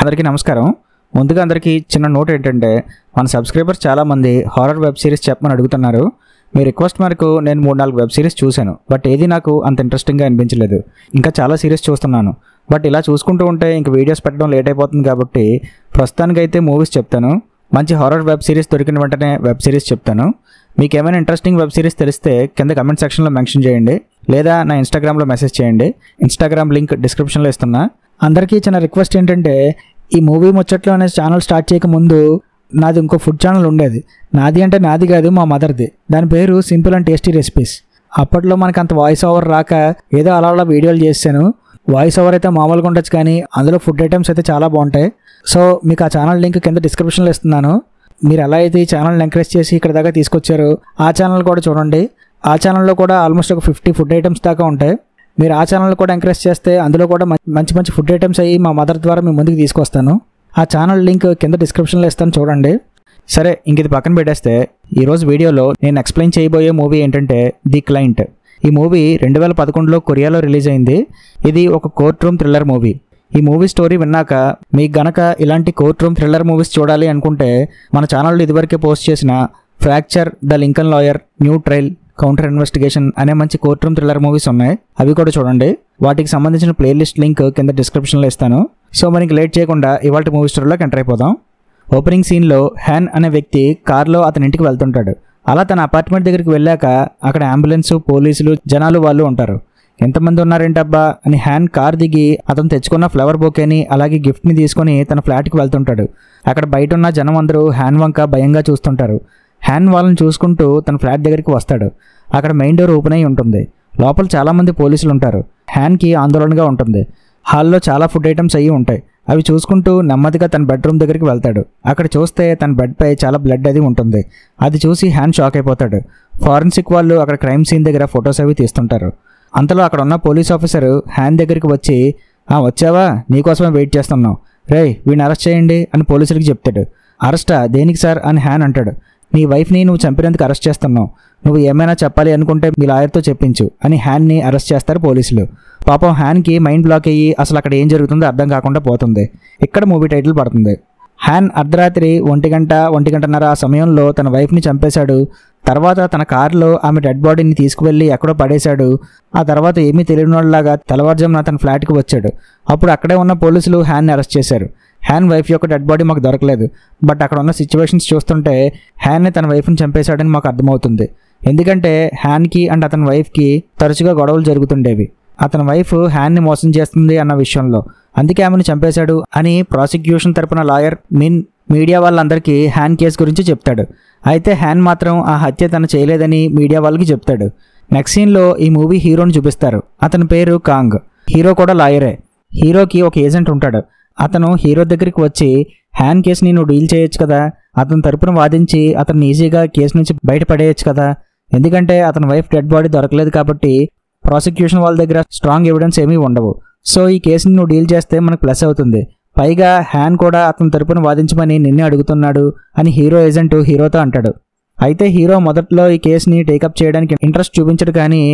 అందరికీ నమస్కారం. ముందుగా అందరికీ చిన్న నోట్ ఏంటంటే, మన సబ్స్క్రైబర్స్ చాలామంది హారర్ వెబ్ సిరీస్ చెప్పమని అడుగుతున్నారు. మీ రిక్వెస్ట్ మేరకు నేను 3-4 వెబ్ సిరీస్ చూశాను. బట్ ఏది నాకు అంత ఇంట్రెస్టింగ్గా అనిపించలేదు. ఇంకా చాలా సిరీస్ చూస్తున్నాను. బట్ ఇలా చూసుకుంటూ ఉంటే ఇంక వీడియోస్ పెట్టడం లేట్ అయిపోతుంది కాబట్టి ప్రస్తుతానికైతే మూవీస్ చెప్తాను. మంచి హారర్ వెబ్ సిరీస్ దొరికిన వెంటనే వెబ్ సిరీస్ చెప్తాను. మీకు ఏమైనా ఇంట్రెస్టింగ్ వెబ్ సిరీస్ తెలిస్తే కింద కమెంట్ సెక్షన్లో మెన్షన్ చేయండి, లేదా నా ఇన్స్టాగ్రామ్లో మెసేజ్ చేయండి. ఇన్స్టాగ్రామ్ లింక్ డిస్క్రిప్షన్లో ఇస్తున్నా. అందరికీ చిన్న రిక్వెస్ట్ ఏంటంటే, ఈ మూవీ ముచ్చట్లు అనే ఛానల్ స్టార్ట్ చేయకముందు నాది ఇంకో ఫుడ్ ఛానల్ ఉండేది. నాది అంటే నాది కాదు, మా మదర్ది. దాని పేరు సింపుల్ అండ్ టేస్టీ రెసిపీస్. అప్పట్లో మనకు అంత వాయిస్ ఓవర్ రాక ఏదో అలా అలా వీడియోలు చేశాను. వాయిస్ ఓవర్ అయితే మామూలుగా ఉండొచ్చు, కానీ అందులో ఫుడ్ ఐటమ్స్ అయితే చాలా బాగుంటాయి. సో మీకు ఆ ఛానల్ లింక్ కింద డిస్క్రిప్షన్లో ఇస్తున్నాను. మీరు ఎలా అయితే ఈ ఛానల్ని ఎంకరేజ్ చేసి ఇక్కడ దాకా తీసుకొచ్చారో ఆ ఛానల్ కూడా చూడండి. ఆ ఛానల్లో కూడా ఆల్మోస్ట్ ఒక 50 ఫుడ్ ఐటమ్స్ దాకా ఉంటాయి. మీరు ఆ ఛానల్ కూడా ఎంకరేజ్ చేస్తే అందులో కూడా మంచి మంచి ఫుడ్ ఐటమ్స్ అయ్యి మా మదర్ ద్వారా మీ ముందుకు తీసుకొస్తాను. ఆ ఛానల్ లింక్ కింద డిస్క్రిప్షన్లో ఇస్తాను, చూడండి. సరే, ఇంక ఇది పక్కన పెట్టేస్తే ఈరోజు వీడియోలో నేను ఎక్స్ప్లెయిన్ చేయబోయే మూవీ ఏంటంటే ది క్లయింట్. ఈ మూవీ 2011లో కొరియాలో రిలీజ్ అయింది. ఇది ఒక కోర్ట్ రూమ్ థ్రిల్లర్ మూవీ. ఈ మూవీ స్టోరీ విన్నాక మీకు గనక ఇలాంటి కోర్ట్ రూమ్ థ్రిల్లర్ మూవీస్ చూడాలి అనుకుంటే మన ఛానల్లో ఇదివరకే పోస్ట్ చేసిన fracture, the Lincoln lawyer, new trial, counter investigation అనే మంచి కోర్ట్ రూమ్ థ్రిల్లర్ మూవీస్ ఉన్నాయి. అవి కూడా చూడండి. వాటికి సంబంధించిన ప్లేలిస్ట్ లింక్ కింద డిస్క్రిప్షన్లో ఇస్తాను. సో మనకి లేట్ చేయకుండా ఇవాళ మూవీ స్టోరీలోకి ఎంటర్ అయిపోదాం. ఓపెనింగ్ సీన్లో హ్యాన్ అనే వ్యక్తి కార్లో అతని ఇంటికి వెళ్తుంటాడు. అలా తన అపార్ట్మెంట్ దగ్గరికి వెళ్ళాక అక్కడ అంబులెన్స్, పోలీసులు, జనాలు వాళ్ళు ఉంటారు. ఎంతమంది ఉన్నారేంటబ్బా అని హ్యాన్ కార్ దిగి అతను తెచ్చుకున్న ఫ్లవర్ బొకేని అలాగే గిఫ్ట్ని తీసుకొని తన ఫ్లాట్కి వెళ్తుంటాడు. అక్కడ బయట ఉన్న జనం అందరూ హ్యాన్ వంక భయంగా చూస్తుంటారు. హ్యాన్ వాళ్ళని చూసుకుంటూ తన ఫ్లాట్ దగ్గరికి వస్తాడు. అక్కడ మెయిన్ డోర్ ఓపెన్ అయి ఉంటుంది. లోపల చాలామంది పోలీసులు ఉంటారు. హ్యాన్కి ఆందోళనగా ఉంటుంది. హాల్లో చాలా ఫుడ్ ఐటమ్స్ అయ్యి ఉంటాయి. అవి చూసుకుంటూ నెమ్మదిగా తన బెడ్రూమ్ దగ్గరికి వెళ్తాడు. అక్కడ చూస్తే తన బెడ్పై చాలా బ్లడ్ అది ఉంటుంది. అది చూసి హ్యాన్ షాక్ అయిపోతాడు. ఫారెన్సిక్ వాళ్ళు అక్కడ క్రైమ్ సీన్ దగ్గర ఫొటోస్ అవి తీస్తుంటారు. అంతలో అక్కడ ఉన్న పోలీస్ ఆఫీసర్ హ్యాన్ దగ్గరికి వచ్చి, వచ్చావా, నీకోసమే వెయిట్ చేస్తున్నావు, రేయ్ వీడిని అరెస్ట్ చేయండి అని పోలీసులకి చెప్తాడు. అరెస్టా, దేనికి సార్ అని హ్యాన్ అంటాడు. నీ వైఫ్ని నువ్వు చంపినందుకు అరెస్ట్ చేస్తున్నావు. నువ్వు ఏమైనా చెప్పాలి అనుకుంటే మీ లాయర్తో చెప్పించు అని హ్యాన్ని అరెస్ట్ చేస్తారు పోలీసులు. పాపం హ్యాన్కి మైండ్ బ్లాక్ అయ్యి అసలు అక్కడ ఏం జరుగుతుందో అర్థం కాకుండా పోతుంది. ఇక్కడ మూవీ టైటిల్ పడుతుంది. హ్యాన్ అర్ధరాత్రి 1:30 ఆ సమయంలో తన వైఫ్ని చంపేశాడు. తర్వాత తన కారులో ఆమె డెడ్ బాడీని తీసుకువెళ్ళి ఎక్కడో పడేశాడు. ఆ తర్వాత ఏమీ తెలియని వాళ్ళలాగా తెల్లవారుజామున తన ఫ్లాట్కి వచ్చాడు. అప్పుడు అక్కడే ఉన్న పోలీసులు హ్యాన్ని అరెస్ట్ చేశారు. హ్యాన్ వైఫ్ యొక్క డెడ్ బాడీ మాకు దొరకలేదు. బట్ అక్కడ ఉన్న సిచ్యువేషన్స్ చూస్తుంటే హ్యాన్ని తన వైఫ్ని చంపేశాడని మాకు అర్థమవుతుంది. ఎందుకంటే హ్యాన్కి అండ్ అతని వైఫ్కి తరచుగా గొడవలు జరుగుతుండేవి. అతని వైఫ్ హ్యాన్ని మోసం చేస్తుంది అన్న విషయంలో, అందుకే ఆమెను చంపేశాడు అని ప్రాసిక్యూషన్ తరపున లాయర్ మీడియా వాళ్ళందరికీ హ్యాన్ కేసు గురించి చెప్తాడు. అయితే హ్యాన్ మాత్రం ఆ హత్య తను చేయలేదని మీడియా వాళ్ళకి చెప్తాడు. నెక్స్ట్ సీన్లో ఈ మూవీ హీరోని చూపిస్తారు. అతని పేరు కాంగ్. హీరో కూడా లాయరే. హీరోకి ఒక ఏజెంట్ ఉంటాడు. అతను హీరో దగ్గరికి వచ్చి, హ్యాన్ కేసుని నువ్వు డీల్ చేయొచ్చు కదా, అతని తరపున వాదించి అతను ఈజీగా కేసు నుంచి బయటపడేయచ్చు కదా, ఎందుకంటే అతని వైఫ్ డెడ్ బాడీ దొరకలేదు కాబట్టి ప్రాసిక్యూషన్ వాళ్ళ దగ్గర స్ట్రాంగ్ ఎవిడెన్స్ ఏమీ ఉండవు. సో ఈ కేసుని నువ్వు డీల్ చేస్తే మనకు ప్లస్ అవుతుంది. పైగా హ్యాన్ కూడా అతని తరపున వాదించమని నిన్నే అడుగుతున్నాడు అని హీరో ఏజెంట్ హీరోతో అంటాడు. అయితే హీరో మొదట్లో ఈ కేసుని టేకప్ చేయడానికి ఇంట్రెస్ట్ చూపించడు, కానీ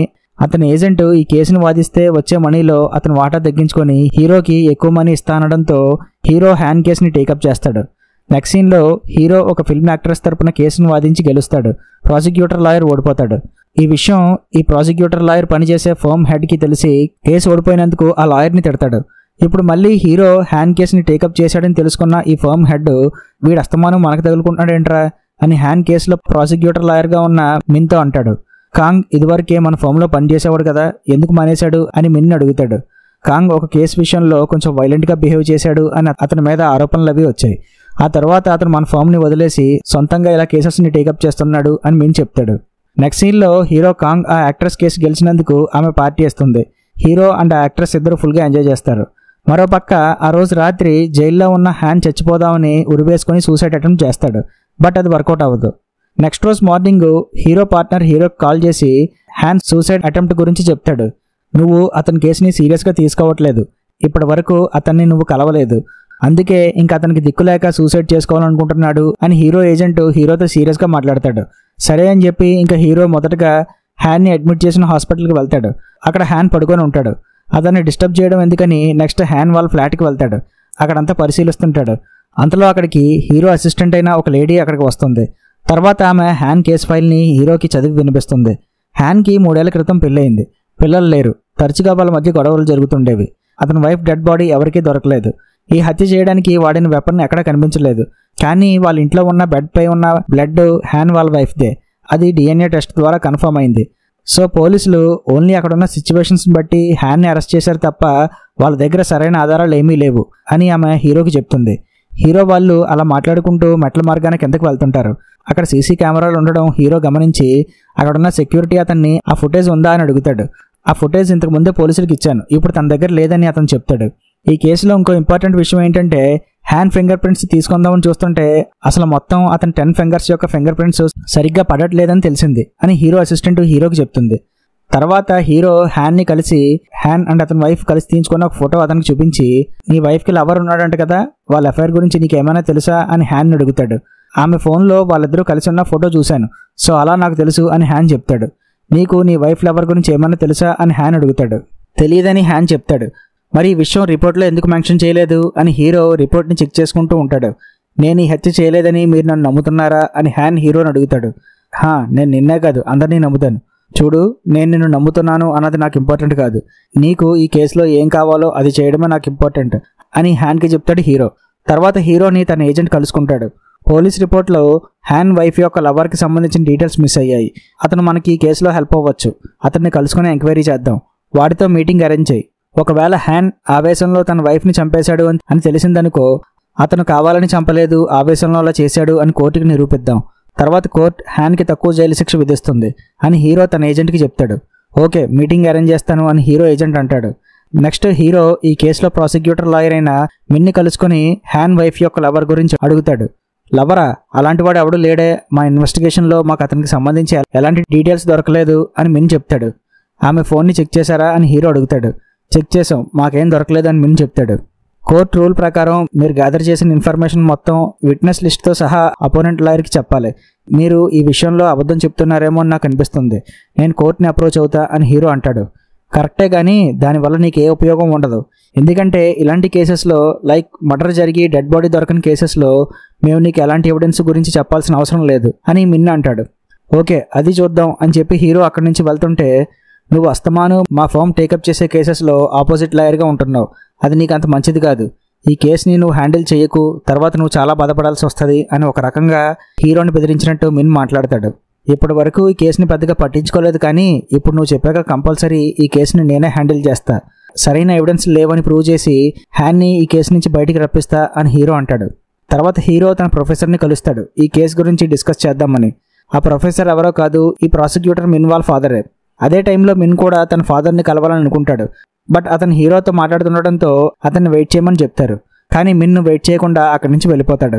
అతని ఏజెంట్ ఈ కేసును వాదిస్తే వచ్చే మనీలో అతను వాటా తగ్గించుకొని హీరోకి ఎక్కువ మనీ ఇస్తానడంతో హీరో హ్యాన్ కేసుని టేకప్ చేస్తాడు. నెక్స్ట్ సీన్లో హీరో ఒక ఫిల్మ్ యాక్ట్రెస్ తరపున కేసును వాదించి గెలుస్తాడు. ప్రాసిక్యూటర్ లాయర్ ఓడిపోతాడు. ఈ విషయం ఈ ప్రాసిక్యూటర్ లాయర్ పనిచేసే ఫర్మ్ హెడ్కి తెలిసి కేసు ఓడిపోయినందుకు ఆ లాయర్ని తిడతాడు. ఇప్పుడు మళ్ళీ హీరో హ్యాన్ కేసుని టేకప్ చేశాడని తెలుసుకున్న ఈ ఫర్మ్ హెడ్, వీడు అస్తమానం మనకు తగులుకుంటున్నాడేంట్రా అని హ్యాన్ కేసులో ప్రాసిక్యూటర్ లాయర్గా ఉన్న మిన్తో అంటాడు. కాంగ్ ఇదివరకే మన ఫర్మ్లో పనిచేసేవాడు కదా, ఎందుకు మానేశాడు అని మిన్ అడుగుతాడు. కాంగ్ ఒక కేసు విషయంలో కొంచెం వైలెంట్గా బిహేవ్ చేశాడు అని అతని మీద ఆరోపణలు అవి వచ్చాయి. ఆ తర్వాత అతను మన ఫర్మ్ని వదిలేసి సొంతంగా ఇలా కేసెస్ని టేకప్ చేస్తున్నాడు అని మిన్ చెప్తాడు. నెక్స్ట్ సీన్లో హీరో కాంగ్ ఆ యాక్ట్రెస్ కేసు గెలిచినందుకు ఆమె పార్టీ ఇస్తుంది. హీరో అండ్ ఆ యాక్ట్రెస్ ఇద్దరు ఫుల్గా ఎంజాయ్ చేస్తారు. మరోపక్క ఆ రోజు రాత్రి జైల్లో ఉన్న హ్యాన్ చచ్చిపోదామని ఉరివేసుకొని సూసైడ్ అటెంప్ట్ చేస్తాడు. బట్ అది వర్కౌట్ అవ్వదు. నెక్స్ట్ రోజు మార్నింగ్ హీరో పార్ట్నర్ హీరోకి కాల్ చేసి హ్యాన్ సూసైడ్ అటెంప్ట్ గురించి చెప్తాడు. నువ్వు అతని కేసుని సీరియస్గా తీసుకోవట్లేదు, ఇప్పటి వరకు అతన్ని నువ్వు కలవలేదు, అందుకే ఇంకా అతనికి దిక్కులేక సూసైడ్ చేసుకోవాలనుకుంటున్నాడు అని హీరో ఏజెంట్ హీరోతో సీరియస్గా మాట్లాడతాడు. సరే అని చెప్పి ఇంకా హీరో మొదటగా హ్యాన్ని అడ్మిట్ చేసిన హాస్పిటల్కి వెళ్తాడు. అక్కడ హ్యాన్ పడుకొని ఉంటాడు. అతన్ని డిస్టర్బ్ చేయడం ఎందుకని నెక్స్ట్ హ్యాన్ వాళ్ళ ఫ్లాట్కి వెళ్తాడు. అక్కడంతా పరిశీలిస్తుంటాడు. అంతలో అక్కడికి హీరో అసిస్టెంట్ అయిన ఒక లేడీ అక్కడికి వస్తుంది. తర్వాత ఆమె హ్యాన్ కేస్ ఫైల్ని హీరోకి చదివి వినిపిస్తుంది. హ్యాన్కి 3 ఏళ్ల క్రితం పెళ్ళయింది. పిల్లలు లేరు. తరచుగా వాళ్ళ మధ్య గొడవలు జరుగుతుండేవి. అతని వైఫ్ డెడ్ బాడీ ఎవరికీ దొరకలేదు. ఈ హత్య చేయడానికి వాడిన వెపన్ ఎక్కడా కనిపించలేదు. కానీ వాళ్ళ ఇంట్లో ఉన్న బెడ్ పై ఉన్న బ్లడ్ హ్యాన్ వాళ్ళ వైఫ్దే. అది DNA టెస్ట్ ద్వారా కన్ఫర్మ్ అయింది. సో పోలీసులు ఓన్లీ అక్కడున్న సిచ్యువేషన్స్ బట్టి హ్యాన్ని అరెస్ట్ చేశారు తప్ప వాళ్ళ దగ్గర సరైన ఆధారాలు ఏమీ లేవు అని ఆమె హీరోకి చెప్తుంది. హీరో వాళ్ళు అలా మాట్లాడుకుంటూ మెట్ల మార్గాన కిందకి వెళ్తుంటారు. అక్కడ సీసీ కెమెరాలు ఉండడం హీరో గమనించి అక్కడున్న సెక్యూరిటీ అతన్ని ఆ ఫుటేజ్ ఉందా అని అడుగుతాడు. ఆ ఫుటేజ్ ఇంతకు ముందే పోలీసులకు ఇచ్చాను, ఇప్పుడు తన దగ్గర లేదని అతను చెప్తాడు. ఈ కేసులో ఇంకో ఇంపార్టెంట్ విషయం ఏంటంటే హ్యాన్ ఫింగర్ ప్రింట్స్ తీసుకుందామని చూస్తుంటే అసలు మొత్తం అతని 10 ఫింగర్స్ యొక్క ఫింగర్ ప్రింట్స్ సరిగ్గా పడట్లేదని తెలిసింది అని హీరో అసిస్టెంట్ హీరోకి చెప్తుంది. తర్వాత హీరో హ్యాన్ని కలిసి హ్యాన్ అండ్ అతని వైఫ్ కలిసి తీయించుకున్న ఒక ఫోటో అతనికి చూపించి, నీ వైఫ్కి లవర్ ఉన్నాడంట కదా, వాళ్ళ అఫైర్ గురించి నీకేమైనా తెలుసా అని హ్యాన్ అడుగుతాడు. ఆమె ఫోన్లో వాళ్ళిద్దరూ కలిసి ఉన్న ఫోటో చూశాను, సో అలా నాకు తెలుసు అని హ్యాన్ చెప్తాడు. నీకు నీ వైఫ్ లవర్ గురించి ఏమైనా తెలుసా అని హ్యాన్ అడుగుతాడు. తెలియదని హ్యాన్ చెప్తాడు. మరి ఈ విషయం రిపోర్ట్లో ఎందుకు మెన్షన్ చేయలేదు అని హీరో రిపోర్ట్ని చెక్ చేసుకుంటూ ఉంటాడు. నేను ఈ హత్య చేయలేదని మీరు నన్ను నమ్ముతున్నారా అని హ్యాన్ హీరోని అడుగుతాడు. నేను నిన్నే కాదు అందరినీ నమ్ముతాను. చూడు, నేను నిన్ను నమ్ముతున్నాను అన్నది నాకు ఇంపార్టెంట్ కాదు, నీకు ఈ కేసులో ఏం కావాలో అది చేయడమే నాకు ఇంపార్టెంట్ అని హ్యాన్కి చెప్తాడు హీరో. తర్వాత హీరోని తన ఏజెంట్ కలుసుకుంటాడు. పోలీస్ రిపోర్ట్లో హ్యాన్ వైఫ్ యొక్క లవర్కి సంబంధించిన డీటెయిల్స్ మిస్ అయ్యాయి. అతను మనకి ఈ కేసులో హెల్ప్ అవ్వచ్చు. అతన్ని కలుసుకుని ఎంక్వైరీ చేద్దాం. వాడితో మీటింగ్ అరేంజ్ చేయి. ఒకవేళ హ్యాన్ ఆవేశంలో తన వైఫ్ని చంపేశాడు అని తెలిసిందనుకో, అతను కావాలని చంపలేదు, ఆవేశంలో అలా చేశాడు అని కోర్టుకి నిరూపిద్దాం. తర్వాత కోర్టు హ్యాన్కి తక్కువ జైలు శిక్ష విధిస్తుంది అని హీరో తన ఏజెంట్కి చెప్తాడు. ఓకే, మీటింగ్ అరేంజ్ చేస్తాను అని హీరో ఏజెంట్ అంటాడు. నెక్స్ట్ హీరో ఈ కేసులో ప్రాసిక్యూటర్ లాయర్ అయిన మిన్ని కలుసుకొని హ్యాన్ వైఫ్ యొక్క లవర్ గురించి అడుగుతాడు. లవరా? అలాంటి వాడు ఎవడు లేడే, మా ఇన్వెస్టిగేషన్లో మాకు అతనికి సంబంధించి ఎలాంటి డీటెయిల్స్ దొరకలేదు అని మిన్ చెప్తాడు. ఆమె ఫోన్ని చెక్ చేశారా అని హీరో అడుగుతాడు. చెక్ చేసాం, మాకేం దొరకలేదు అని మిన్ చెప్తాడు. కోర్టు రూల్ ప్రకారం మీరు గ్యాదర్ చేసిన ఇన్ఫర్మేషన్ మొత్తం విట్నెస్ లిస్ట్తో సహా అపోనెంట్ లాయర్కి చెప్పాలి. మీరు ఈ విషయంలో అబద్ధం చెప్తున్నారేమో అని నాకు అనిపిస్తుంది, నేను కోర్టుని అప్రోచ్ అవుతా అని హీరో అంటాడు. కరెక్టే, కానీ దానివల్ల నీకు ఏ ఉపయోగం ఉండదు. ఎందుకంటే ఇలాంటి కేసెస్లో లైక్ మర్డర్ జరిగి డెడ్ బాడీ దొరకని కేసెస్లో మేము నీకు ఎలాంటి ఎవిడెన్స్ గురించి చెప్పాల్సిన అవసరం లేదు అని మిన్న అంటాడు. ఓకే, అది చూద్దాం అని చెప్పి హీరో అక్కడి నుంచి వెళ్తుంటే, నువ్వు అస్తమాను మా ఫామ్ టేకప్ చేసే కేసెస్లో ఆపోజిట్ లాయర్గా ఉంటున్నావు, అది నీకు అంత మంచిది కాదు. ఈ కేసుని నువ్వు హ్యాండిల్ చేయకు, తర్వాత నువ్వు చాలా బాధపడాల్సి వస్తుంది అని ఒక రకంగా హీరోని బెదిరించినట్టు మిన్ మాట్లాడతాడు. ఇప్పటి వరకు ఈ కేసుని పెద్దగా పట్టించుకోలేదు, కానీ ఇప్పుడు నువ్వు చెప్పాక కంపల్సరీ ఈ కేసుని నేనే హ్యాండిల్ చేస్తా. సరైన ఎవిడెన్స్ లేవని ప్రూవ్ చేసి హ్యాన్ని ఈ కేసు నుంచి బయటికి రప్పిస్తా అని హీరో అంటాడు. తర్వాత హీరో తన ప్రొఫెసర్ని కలుస్తాడు ఈ కేసు గురించి డిస్కస్ చేద్దామని. ఆ ప్రొఫెసర్ ఎవరో కాదు, ఈ ప్రాసిక్యూటర్ మిన్ వాళ్ళ ఫాదరే. అదే టైంలో మిన్ కూడా తన ఫాదర్ని కలవాలని అనుకుంటాడు. బట్ అతను హీరోతో మాట్లాడుతుండటంతో అతన్ని వెయిట్ చేయమని చెప్తారు. కానీ మిన్ వెయిట్ చేయకుండా అక్కడి నుంచి వెళ్ళిపోతాడు.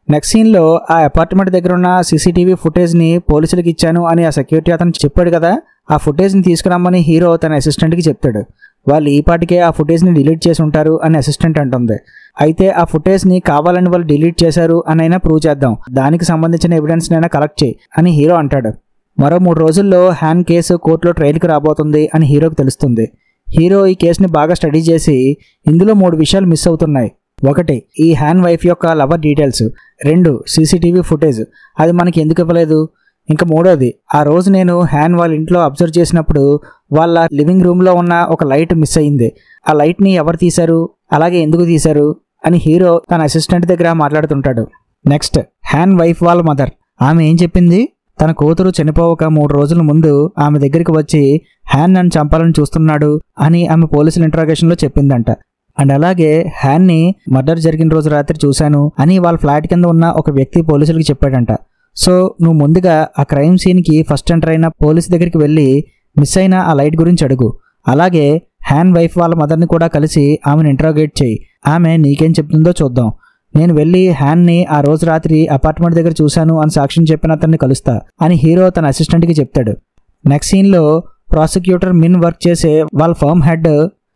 నెక్స్ట్ సీన్లో ఆ అపార్ట్మెంట్ దగ్గర ఉన్న సీసీటీవీ ఫుటేజ్ని పోలీసులకు ఇచ్చాను అని ఆ సెక్యూరిటీ అతను చెప్పాడు కదా, ఆ ఫుటేజ్ని తీసుకురమ్మని హీరో తన అసిస్టెంట్కి చెప్తాడు. వాళ్ళు ఈ పాటికే ఆ ఫుటేజ్ని డిలీట్ చేసి ఉంటారు అని అసిస్టెంట్ అంటుంది. అయితే ఆ ఫుటేజ్ని కావాలని వాళ్ళు డిలీట్ చేశారు అని అయినా ప్రూవ్ చేద్దాం, దానికి సంబంధించిన ఎవిడెన్స్నైనా కలెక్ట్ చేయి అని హీరో అంటాడు. మరో 3 రోజుల్లో హ్యాన్ కేసు కోర్టులో ట్రయల్కి రాబోతుంది అని హీరోకి తెలుస్తుంది. హీరో ఈ కేసుని బాగా స్టడీ చేసి ఇందులో 3 విషయాలు మిస్ అవుతున్నాయి. 1, ఈ హ్యాన్ వైఫ్ యొక్క లవర్ డీటెయిల్స్. 2, సీసీటీవీ ఫుటేజ్, అది మనకి ఎందుకు ఇవ్వలేదు. ఇంకా 3వది, ఆ రోజు నేను హ్యాన్ వాళ్ళ ఇంట్లో అబ్జర్వ్ చేసినప్పుడు వాళ్ళ లివింగ్ రూమ్లో ఉన్న ఒక లైట్ మిస్ అయింది. ఆ లైట్ని ఎవరు తీశారు, అలాగే ఎందుకు తీశారు అని హీరో తన అసిస్టెంట్ దగ్గర మాట్లాడుతుంటాడు. నెక్స్ట్ హ్యాన్ వైఫ్ వాళ్ళ మదర్. ఆమె ఏం చెప్పింది, తన కూతురు చనిపోవక 3 రోజుల ముందు ఆమె దగ్గరికి వచ్చి హ్యాన్ నన్ను చంపాలని చూస్తున్నాడు అని ఆమె పోలీసుల ఇంట్రాగేషన్లో చెప్పిందంట. అండ్ అలాగే హ్యాన్ని మర్డర్ జరిగిన రోజు రాత్రి చూశాను అని వాళ్ళ ఫ్లాట్ కింద ఉన్న ఒక వ్యక్తి పోలీసులకి చెప్పాడంట. సో నువ్వు ముందుగా ఆ క్రైమ్ సీన్కి ఫస్ట్ ఎంటర్ అయిన పోలీస్ దగ్గరికి వెళ్ళి మిస్ అయిన ఆ లైట్ గురించి అడుగు. అలాగే హ్యాన్ వైఫ్ వాళ్ళ మదర్ని కూడా కలిసి ఆమెను ఇంట్రాగేట్ చేయి. ఆమె నీకేం చెప్తుందో చూద్దాం. నేను వెళ్ళి హ్యాన్ని ఆ రోజు రాత్రి అపార్ట్మెంట్ దగ్గర చూశాను అని సాక్ష్యం చెప్పిన అతన్ని కలుస్తా అని హీరో తన అసిస్టెంట్కి చెప్తాడు. నెక్స్ట్ సీన్లో ప్రాసిక్యూటర్ మిన్ వర్క్ చేసే వాళ్ళ ఫర్మ్ హెడ్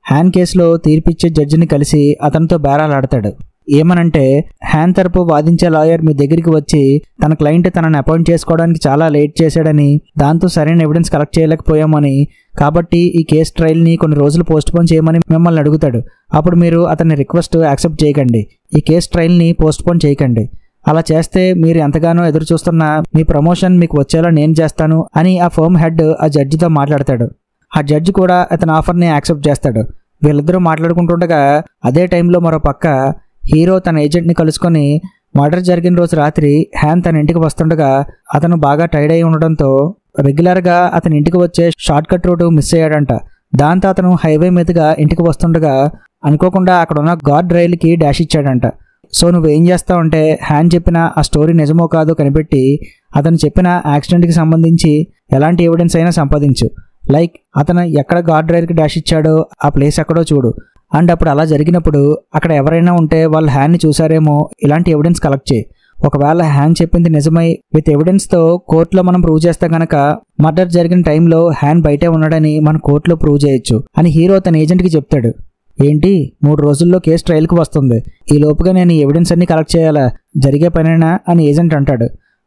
హ్యాన్ కేసులో తీర్పిచ్చే జడ్జిని కలిసి అతనితో బేరాలాడతాడు. ఏమనంటే, హ్యాన్ తరపు వాదించే లాయర్ మీ దగ్గరికి వచ్చి తన క్లయింట్ తనని అపాయింట్ చేసుకోవడానికి చాలా లేట్ చేశాడని, దాంతో సరైన ఎవిడెన్స్ కలెక్ట్ చేయలేకపోయామని, కాబట్టి ఈ కేసు ట్రయల్ని కొన్ని రోజులు పోస్ట్పోన్ చేయమని మిమ్మల్ని అడుగుతాడు. అప్పుడు మీరు అతని రిక్వెస్ట్ యాక్సెప్ట్ చేయకండి. ఈ కేసు ట్రయల్ని పోస్ట్పోన్ చేయకండి. అలా చేస్తే మీరు ఎంతగానో ఎదురు చూస్తున్న మీ ప్రమోషన్ మీకు వచ్చేలా నేను చేస్తాను అని ఆ ఫర్మ్ హెడ్ ఆ జడ్జితో మాట్లాడతాడు. ఆ జడ్జి కూడా అతని ఆఫర్ని యాక్సెప్ట్ చేస్తాడు. వీళ్ళిద్దరూ మాట్లాడుకుంటుండగా అదే టైంలో మరో పక్క హీరో తన ఏజెంట్ని కలుసుకొని మర్డర్ జరిగిన రోజు రాత్రి హ్యాన్ తన ఇంటికి వస్తుండగా అతను బాగా టైర్డ్ అయి ఉండడంతో రెగ్యులర్గా అతని ఇంటికి వచ్చే షార్ట్ కట్ రూట్ మిస్ అయ్యాడంట. దాంతో అతను హైవే మీదుగా ఇంటికి వస్తుండగా అనుకోకుండా అక్కడ ఉన్న గార్డ్ రైలుకి డాష్ ఇచ్చాడంట. సో నువ్వేం చేస్తావంటే హ్యాన్ చెప్పిన ఆ స్టోరీ నిజమో కాదో కనిపెట్టి అతను చెప్పిన యాక్సిడెంట్కి సంబంధించి ఎలాంటి ఎవిడెన్స్ అయినా సంపాదించు. లైక్ అతను ఎక్కడ గార్డ్ రైల్కి డాష్ ఇచ్చాడో ఆ ప్లేస్ ఎక్కడో చూడు. అండ్ అప్పుడు అలా జరిగినప్పుడు అక్కడ ఎవరైనా ఉంటే వాళ్ళు హ్యాన్ని చూసారేమో ఇలాంటి ఎవిడెన్స్ కలెక్ట్ చేయి. ఒకవేళ హ్యాన్ చెప్పింది నిజమై విత్ ఎవిడెన్స్తో కోర్టులో మనం ప్రూవ్ చేస్తే గనక మర్డర్ జరిగిన టైంలో హ్యాన్ బయటే ఉన్నాడని మనం కోర్టులో ప్రూవ్ చేయొచ్చు అని హీరో తన ఏజెంట్కి చెప్తాడు. ఏంటి 3 రోజుల్లో కేసు ట్రయల్కి వస్తుంది, ఈ లోపుగా నేను ఈ ఎవిడెన్స్ అన్ని కలెక్ట్ చేయాలా, జరిగే పనేనా అని ఏజెంట్ అంటాడు.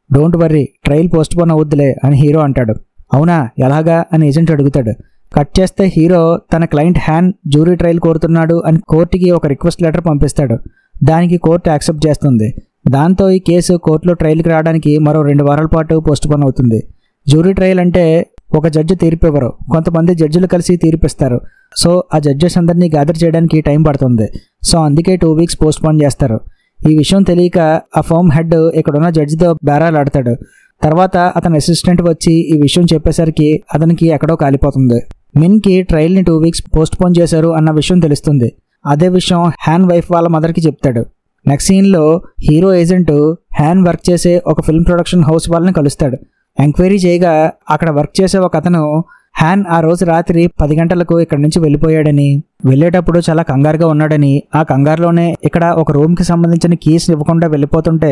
డోంట్ వర్రీ, ట్రయల్ పోస్ట్పోన్ అవుద్దులే అని హీరో అంటాడు. అవునా, ఎలాగా అని ఏజెంట్ అడుగుతాడు. కట్ చేస్తే హీరో తన క్లయింట్ హ్యాన్ జ్యూరీ ట్రయల్ కోరుతున్నాడు అని కోర్టుకి ఒక రిక్వెస్ట్ లెటర్ పంపిస్తాడు. దానికి కోర్టు యాక్సెప్ట్ చేస్తుంది. దాంతో ఈ కేసు కోర్టులో ట్రయల్కి రావడానికి మరో 2 వారాల పాటు పోస్ట్పోన్ అవుతుంది. జ్యూరీ ట్రయల్ అంటే ఒక జడ్జి తీర్పివ్వరు, కొంతమంది జడ్జిలు కలిసి తీర్పిస్తారు. సో ఆ జడ్జెస్ అందరినీ గ్యాదర్ చేయడానికి టైం పడుతుంది. సో అందుకే 2 వీక్స్ పోస్ట్పోన్ చేస్తారు. ఈ విషయం తెలియక ఆ ఫర్మ్ హెడ్ ఇక్కడున్న జడ్జితో బేరాలు ఆడతాడు. తర్వాత అతని అసిస్టెంట్ వచ్చి ఈ విషయం చెప్పేసరికి అతనికి ఎక్కడో కాలిపోతుంది. మిన్కి ట్రయల్ని 2 వీక్స్ పోస్ట్పోన్ చేశారు అన్న విషయం తెలుస్తుంది. అదే విషయం హ్యాన్ వైఫ్ వాళ్ళ మదర్కి చెప్తాడు. నెక్స్ట్ సీన్లో హీరో ఏజెంట్ హ్యాన్ వర్క్ చేసే ఒక ఫిల్మ్ ప్రొడక్షన్ హౌస్ వాళ్ళని కలుస్తాడు. ఎంక్వైరీ చేయగా అక్కడ వర్క్ చేసే ఒక అతను హ్యాన్ ఆ రోజు రాత్రి 10 గంటలకు ఇక్కడి నుంచి వెళ్ళిపోయాడని, వెళ్ళేటప్పుడు చాలా కంగారుగా ఉన్నాడని, ఆ కంగారులోనే ఇక్కడ ఒక రూమ్కి సంబంధించిన కీస్ ఇవ్వకుండా వెళ్ళిపోతుంటే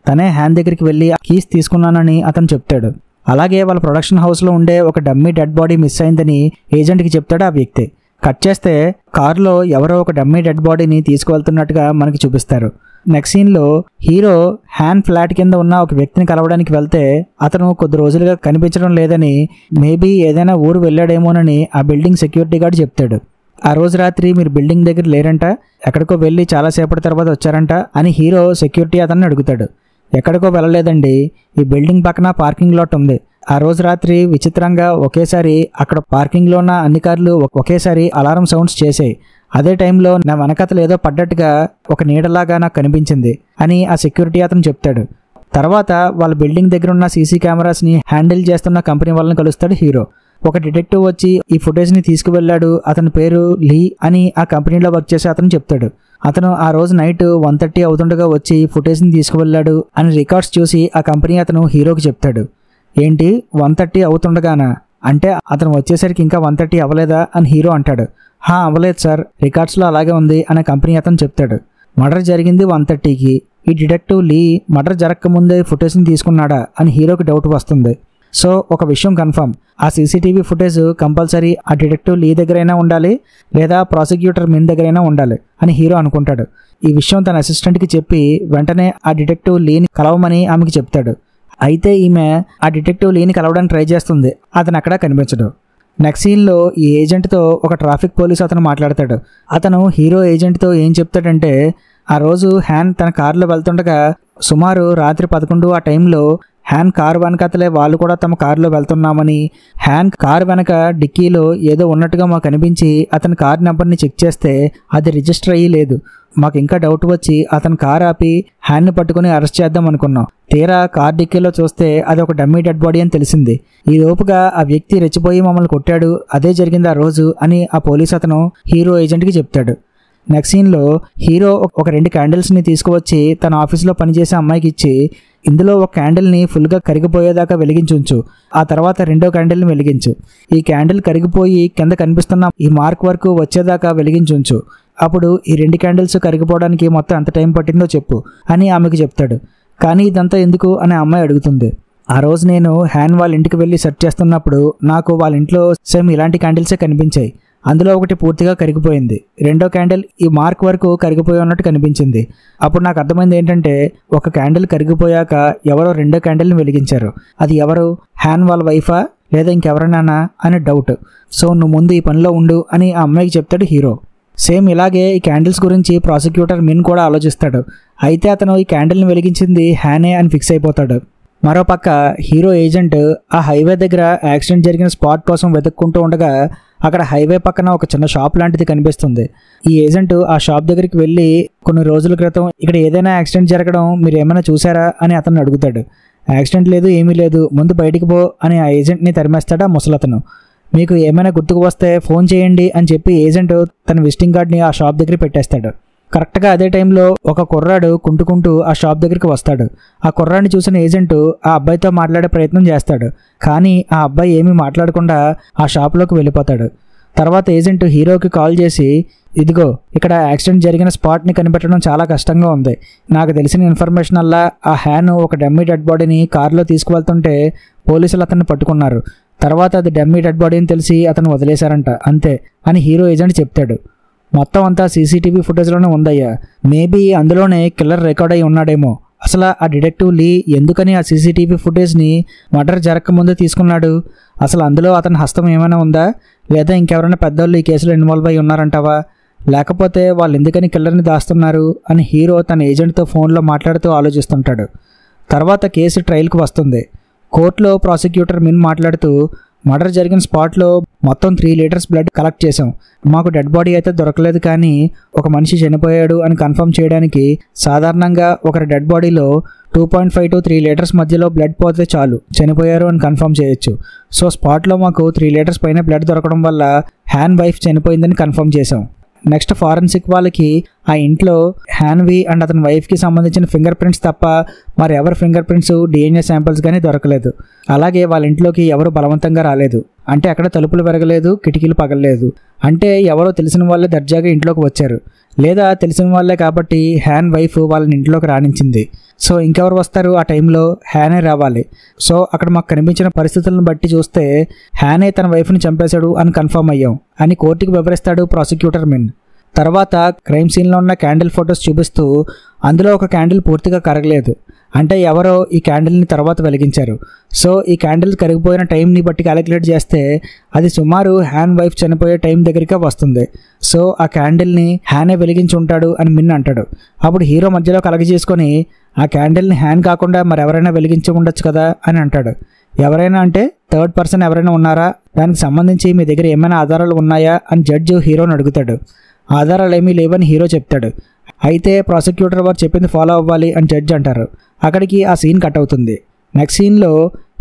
తనే హ్యాన్ దగ్గరికి వెళ్ళి ఆ కీస్ తీసుకున్నానని అతను చెప్తాడు. అలాగే వాళ్ళ ప్రొడక్షన్ హౌస్లో ఉండే ఒక డమ్మీ డెడ్ బాడీ మిస్ అయిందని ఏజెంట్కి చెప్తాడు ఆ వ్యక్తి. కట్ చేస్తే కారులో ఎవరో ఒక డమ్మీ డెడ్ బాడీని తీసుకువెళ్తున్నట్టుగా మనకి చూపిస్తారు. నెక్స్ట్ సీన్లో హీరో హ్యాన్ ఫ్లాట్ కింద ఉన్న ఒక వ్యక్తిని కలవడానికి వెళ్తే అతను కొద్ది రోజులుగా కనిపించడం లేదని, మేబీ ఏదైనా ఊరు వెళ్ళాడేమోనని ఆ బిల్డింగ్ సెక్యూరిటీ గార్డ్ చెప్తాడు. ఆ రోజు రాత్రి మీరు బిల్డింగ్ దగ్గర లేరంట, ఎక్కడికో వెళ్ళి చాలాసేపటి తర్వాత వచ్చారంట అని హీరో సెక్యూరిటీ అతన్ని అడుగుతాడు. ఎక్కడికో వెళ్ళలేదండి, ఈ బిల్డింగ్ పక్కన పార్కింగ్ లాట్ ఉంది. ఆ రోజు రాత్రి విచిత్రంగా ఒకేసారి అక్కడ పార్కింగ్లో ఉన్న అన్ని కార్లు ఒకేసారి అలారం సౌండ్స్ చేసాయి. అదే టైంలో నా వెనకతలు ఏదో పడ్డట్టుగా ఒక నీడలాగా నాకు కనిపించింది అని ఆ సెక్యూరిటీ అతను చెప్తాడు. తర్వాత వాళ్ళ బిల్డింగ్ దగ్గర ఉన్న సీసీ కెమెరాస్ని హ్యాండిల్ చేస్తున్న కంపెనీ వాళ్ళని కలుస్తాడు హీరో. ఒక డిటెక్టివ్ వచ్చి ఈ ఫుటేజ్ని తీసుకువెళ్ళాడు, అతని పేరు లీ అని ఆ కంపెనీలో వర్క్ చేసి అతను చెప్తాడు. అతను ఆ రోజు నైట్ 1:30 అవుతుండగా వచ్చి ఫుటేజ్ని తీసుకువెళ్ళాడు అని రికార్డ్స్ చూసి ఆ కంపెనీ అతను హీరోకి చెప్తాడు. ఏంటి 1:30 అవుతుండగానా, అంటే అతను వచ్చేసరికి ఇంకా 1:30 అవ్వలేదా అని హీరో అంటాడు. అవ్వలేదు సార్, రికార్డ్స్లో అలాగే ఉంది అని కంపెనీ అతను చెప్తాడు. మర్డర్ జరిగింది 1:30కి. ఈ డిటెక్టివ్ లీ మర్డర్ జరగకముందే ఫుటేజ్ని తీసుకున్నాడా అని హీరోకి డౌట్ వస్తుంది. సో ఒక విషయం కన్ఫర్మ్, ఆ సీసీటీవీ ఫుటేజ్ కంపల్సరీ ఆ డిటెక్టివ్ లీ దగ్గరైనా ఉండాలి లేదా ప్రాసిక్యూటర్ మిన్ దగ్గరైనా ఉండాలి అని హీరో అనుకుంటాడు. ఈ విషయం తన అసిస్టెంట్కి చెప్పి వెంటనే ఆ డిటెక్టివ్ లీని కలవమని ఆమెకి చెప్తాడు. అయితే ఈమె ఆ డిటెక్టివ్ లీని కలవడానికి ట్రై చేస్తుంది, అతను అక్కడ కనిపించడు. నెక్స్ట్ సీన్లో ఈ ఏజెంట్తో ఒక ట్రాఫిక్ పోలీసు అతను మాట్లాడతాడు. అతను హీరో ఏజెంట్తో ఏం చెప్తాడంటే, ఆ రోజు హ్యాన్ తన కారులో వెళ్తుండగా సుమారు రాత్రి 11 ఆ టైంలో హ్యాన్ కారు వెనకతలే వాళ్ళు కూడా తమ కారులో వెళ్తున్నామని, హ్యాన్ కారు వెనక డిక్కీలో ఏదో ఉన్నట్టుగా మాకు అనిపించి అతని కారు నెంబర్ని చెక్ చేస్తే అది రిజిస్టర్ అయ్యి లేదు. మాకు ఇంకా డౌట్ వచ్చి అతను కారు ఆపి హ్యాన్ని పట్టుకుని అరెస్ట్ చేద్దాం అనుకున్నాం. తీరా కార్ డిక్కీలో చూస్తే అది ఒక డమ్మీ డెడ్ బాడీ అని తెలిసింది. ఈ లోపుగా ఆ వ్యక్తి రెచ్చిపోయి మమ్మల్ని కొట్టాడు, అదే జరిగింది ఆ రోజు అని ఆ పోలీస్ అతను హీరో ఏజెంట్కి చెప్తాడు. నెక్స్ట్ సీన్లో హీరో ఒక 2 క్యాండిల్స్ని తీసుకువచ్చి తన ఆఫీస్లో పనిచేసే అమ్మాయికి ఇచ్చి, ఇందులో ఒక క్యాండిల్ని ఫుల్గా కరిగిపోయేదాకా వెలిగించుంచు, ఆ తర్వాత 2వ క్యాండిల్ని వెలిగించు. ఈ క్యాండిల్ కరిగిపోయి కింద కనిపిస్తున్న ఈ మార్క్ వరకు వచ్చేదాకా వెలిగించుంచు. అప్పుడు ఈ 2 క్యాండిల్స్ కరిగిపోవడానికి మొత్తం ఎంత టైం పట్టిందో చెప్పు అని ఆమెకు చెప్తాడు. కానీ ఇదంతా ఎందుకు అని అమ్మాయి అడుగుతుంది. ఆ రోజు నేను హ్యాన్ వాళ్ళ ఇంటికి వెళ్ళి సెర్చ్ చేస్తున్నప్పుడు నాకు వాళ్ళ ఇంట్లో సేమ్ ఇలాంటి క్యాండిల్సే కనిపించాయి. అందులో ఒకటి పూర్తిగా కరిగిపోయింది, 2వ క్యాండిల్ ఈ మార్క్ వరకు కరిగిపోయి ఉన్నట్టు కనిపించింది. అప్పుడు నాకు అర్థమైంది ఏంటంటే, ఒక క్యాండిల్ కరిగిపోయాక ఎవరో 2వ క్యాండిల్ని వెలిగించారు. అది ఎవరు, హ్యాన్ వాళ్ళ వైఫా లేదా ఇంకెవరైనా అని డౌట్. సో నువ్వు ముందు ఈ పనిలో ఉండు అని ఆ అమ్మాయికి చెప్తాడు హీరో. సేమ్ ఇలాగే ఈ క్యాండిల్స్ గురించి ప్రాసిక్యూటర్ మిన్ కూడా ఆలోచిస్తాడు. అయితే అతను ఈ క్యాండిల్ని వెలిగించింది హ్యానే అని ఫిక్స్ అయిపోతాడు. మరోపక్క హీరో ఏజెంట్ ఆ హైవే దగ్గర యాక్సిడెంట్ జరిగిన స్పాట్ కోసం వెతుక్కుంటూ ఉండగా అక్కడ హైవే పక్కన ఒక చిన్న షాప్ లాంటిది కనిపిస్తుంది. ఈ ఏజెంట్ ఆ షాప్ దగ్గరికి వెళ్ళి కొన్ని రోజుల క్రితం ఇక్కడ ఏదైనా యాక్సిడెంట్ జరగడం మీరు ఏమైనా చూసారా అని అతన్ని అడుగుతాడు. యాక్సిడెంట్ లేదు, ఏమీ లేదు, ముందు బయటికి పో అని ఆ ఏజెంట్ని తరిమేస్తాడు ఆ ముసలతను. మీకు ఏమైనా గుర్తుకు వస్తే ఫోన్ చేయండి అని చెప్పి ఏజెంట్ తన విజిటింగ్ కార్డ్ని ఆ షాప్ దగ్గర పెట్టేస్తాడు. కరెక్ట్గా అదే టైంలో ఒక కుర్రాడు కుంటుకుంటూ ఆ షాప్ దగ్గరికి వస్తాడు. ఆ కుర్రాడిని చూసిన ఏజెంట్ ఆ అబ్బాయితో మాట్లాడే ప్రయత్నం చేస్తాడు. కానీ ఆ అబ్బాయి ఏమీ మాట్లాడకుండా ఆ షాప్లోకి వెళ్ళిపోతాడు. తర్వాత ఏజెంట్ హీరోకి కాల్ చేసి, ఇదిగో ఇక్కడ యాక్సిడెంట్ జరిగిన స్పాట్ని కనిపెట్టడం చాలా కష్టంగా ఉంది. నాకు తెలిసిన ఇన్ఫర్మేషన్ అలా ఆ హ్యాన్ ఒక డమ్మీ డెడ్ బాడీని కారులో తీసుకువెళ్తుంటే పోలీసులు అతన్ని పట్టుకున్నారు. తర్వాత అది డమ్మీ డెడ్ బాడీ అని తెలిసి అతను వదిలేశారంట, అంతే అని హీరో ఏజెంట్ చెప్తాడు. మొత్తం అంతా సీసీటీవీ ఫుటేజ్లోనే ఉందయ్యా. మేబీ అందులోనే కిల్లర్ రికార్డ్ అయి ఉన్నాడేమో. అసలు ఆ డిటెక్టివ్ లీ ఎందుకని ఆ సీసీటీవీ ఫుటేజ్ని మర్డర్ జరగకముందే తీసుకున్నాడు? అసలు అందులో అతని హస్తం ఏమైనా ఉందా? లేదా ఇంకెవరైనా పెద్దవాళ్ళు ఈ కేసులో ఇన్వాల్వ్ అయి ఉన్నారంటావా? లేకపోతే వాళ్ళు ఎందుకని కిల్లర్ని దాస్తున్నారు అని హీరో తన ఏజెంట్తో ఫోన్లో మాట్లాడుతూ ఆలోచిస్తుంటాడు. తర్వాత కేసు ట్రయల్కి వస్తుంది. కోర్టులో ప్రాసిక్యూటర్ మిన్ మాట్లాడుతూ, మర్డర్ జరిగిన స్పాట్లో మొత్తం 3 లీటర్స్ బ్లడ్ కలెక్ట్ చేసాం. మాకు డెడ్ బాడీ అయితే దొరకలేదు, కానీ ఒక మనిషి చనిపోయాడు అని కన్ఫర్మ్ చేయడానికి సాధారణంగా ఒకరి డెడ్ బాడీలో 2.5 to 3 లీటర్స్ మధ్యలో బ్లడ్ పోతే చాలు చనిపోయారు అని కన్ఫర్మ్ చేయొచ్చు. సో స్పాట్లో మాకు 3 లీటర్స్ పైన బ్లడ్ దొరకడం వల్ల హ్యాన్ వైఫ్ చనిపోయిందని కన్ఫర్మ్ చేసాం. నెక్స్ట్ ఫారెన్సిక్ వాళ్ళకి ఆ ఇంట్లో హ్యాన్వి అండ్ అతని వైఫ్కి సంబంధించిన ఫింగర్ ప్రింట్స్ తప్ప మరి ఎవరి ఫింగర్ ప్రింట్స్, DNA శాంపిల్స్ కానీ దొరకలేదు. అలాగే వాళ్ళ ఇంట్లోకి ఎవరు బలవంతంగా రాలేదు. అంటే అక్కడ తలుపులు పెరగలేదు, కిటికీలు పగలలేదు. అంటే ఎవరో తెలిసిన వాళ్ళే దర్జాగా ఇంట్లోకి వచ్చారు, లేదా తెలిసిన వాళ్ళే కాబట్టి హ్యాన్ వైఫ్ వాళ్ళని ఇంట్లోకి రాణించింది. సో ఇంకెవరు వస్తారు? ఆ టైంలో హ్యానే రావాలి. సో అక్కడ మాకు కనిపించిన పరిస్థితులను బట్టి చూస్తే హ్యానే తన వైఫ్ని చంపేశాడు అని కన్ఫర్మ్ అయ్యాం అని కోర్టుకి వివరిస్తాడు ప్రాసిక్యూటర్ మిన్. తర్వాత క్రైమ్ సీన్లో ఉన్న క్యాండిల్ ఫొటోస్ చూపిస్తూ అందులో ఒక క్యాండిల్ పూర్తిగా కరగలేదు. అంటే ఎవరో ఈ క్యాండిల్ని తర్వాత వెలిగించారు. సో ఈ క్యాండిల్ కరిగిపోయిన టైంని బట్టి క్యాలిక్యులేట్ చేస్తే అది సుమారు హ్యాన్ వైఫ్ చనిపోయే టైం దగ్గరికి వస్తుంది. సో ఆ క్యాండిల్ని హ్యానే వెలిగించి ఉంటాడు అని మిన్ అంటాడు. అప్పుడు హీరో మధ్యలో కలగజేసుకొని, ఆ క్యాండిల్ని హ్యాన్ కాకుండా మరెవరైనా వెలిగించి ఉండొచ్చు కదా అని అంటాడు. ఎవరైనా అంటే థర్డ్ పర్సన్ ఎవరైనా ఉన్నారా? దానికి సంబంధించి మీ దగ్గర ఏమైనా ఆధారాలు ఉన్నాయా అని జడ్జి హీరోని అడుగుతాడు. ఆధారాలు ఏమీ లేవని హీరో చెప్తాడు. అయితే ప్రాసిక్యూటర్ వారు చెప్పింది ఫాలో అవ్వాలి అని జడ్జి అంటారు. అక్కడికి ఆ సీన్ కట్ అవుతుంది. నెక్స్ట్ సీన్లో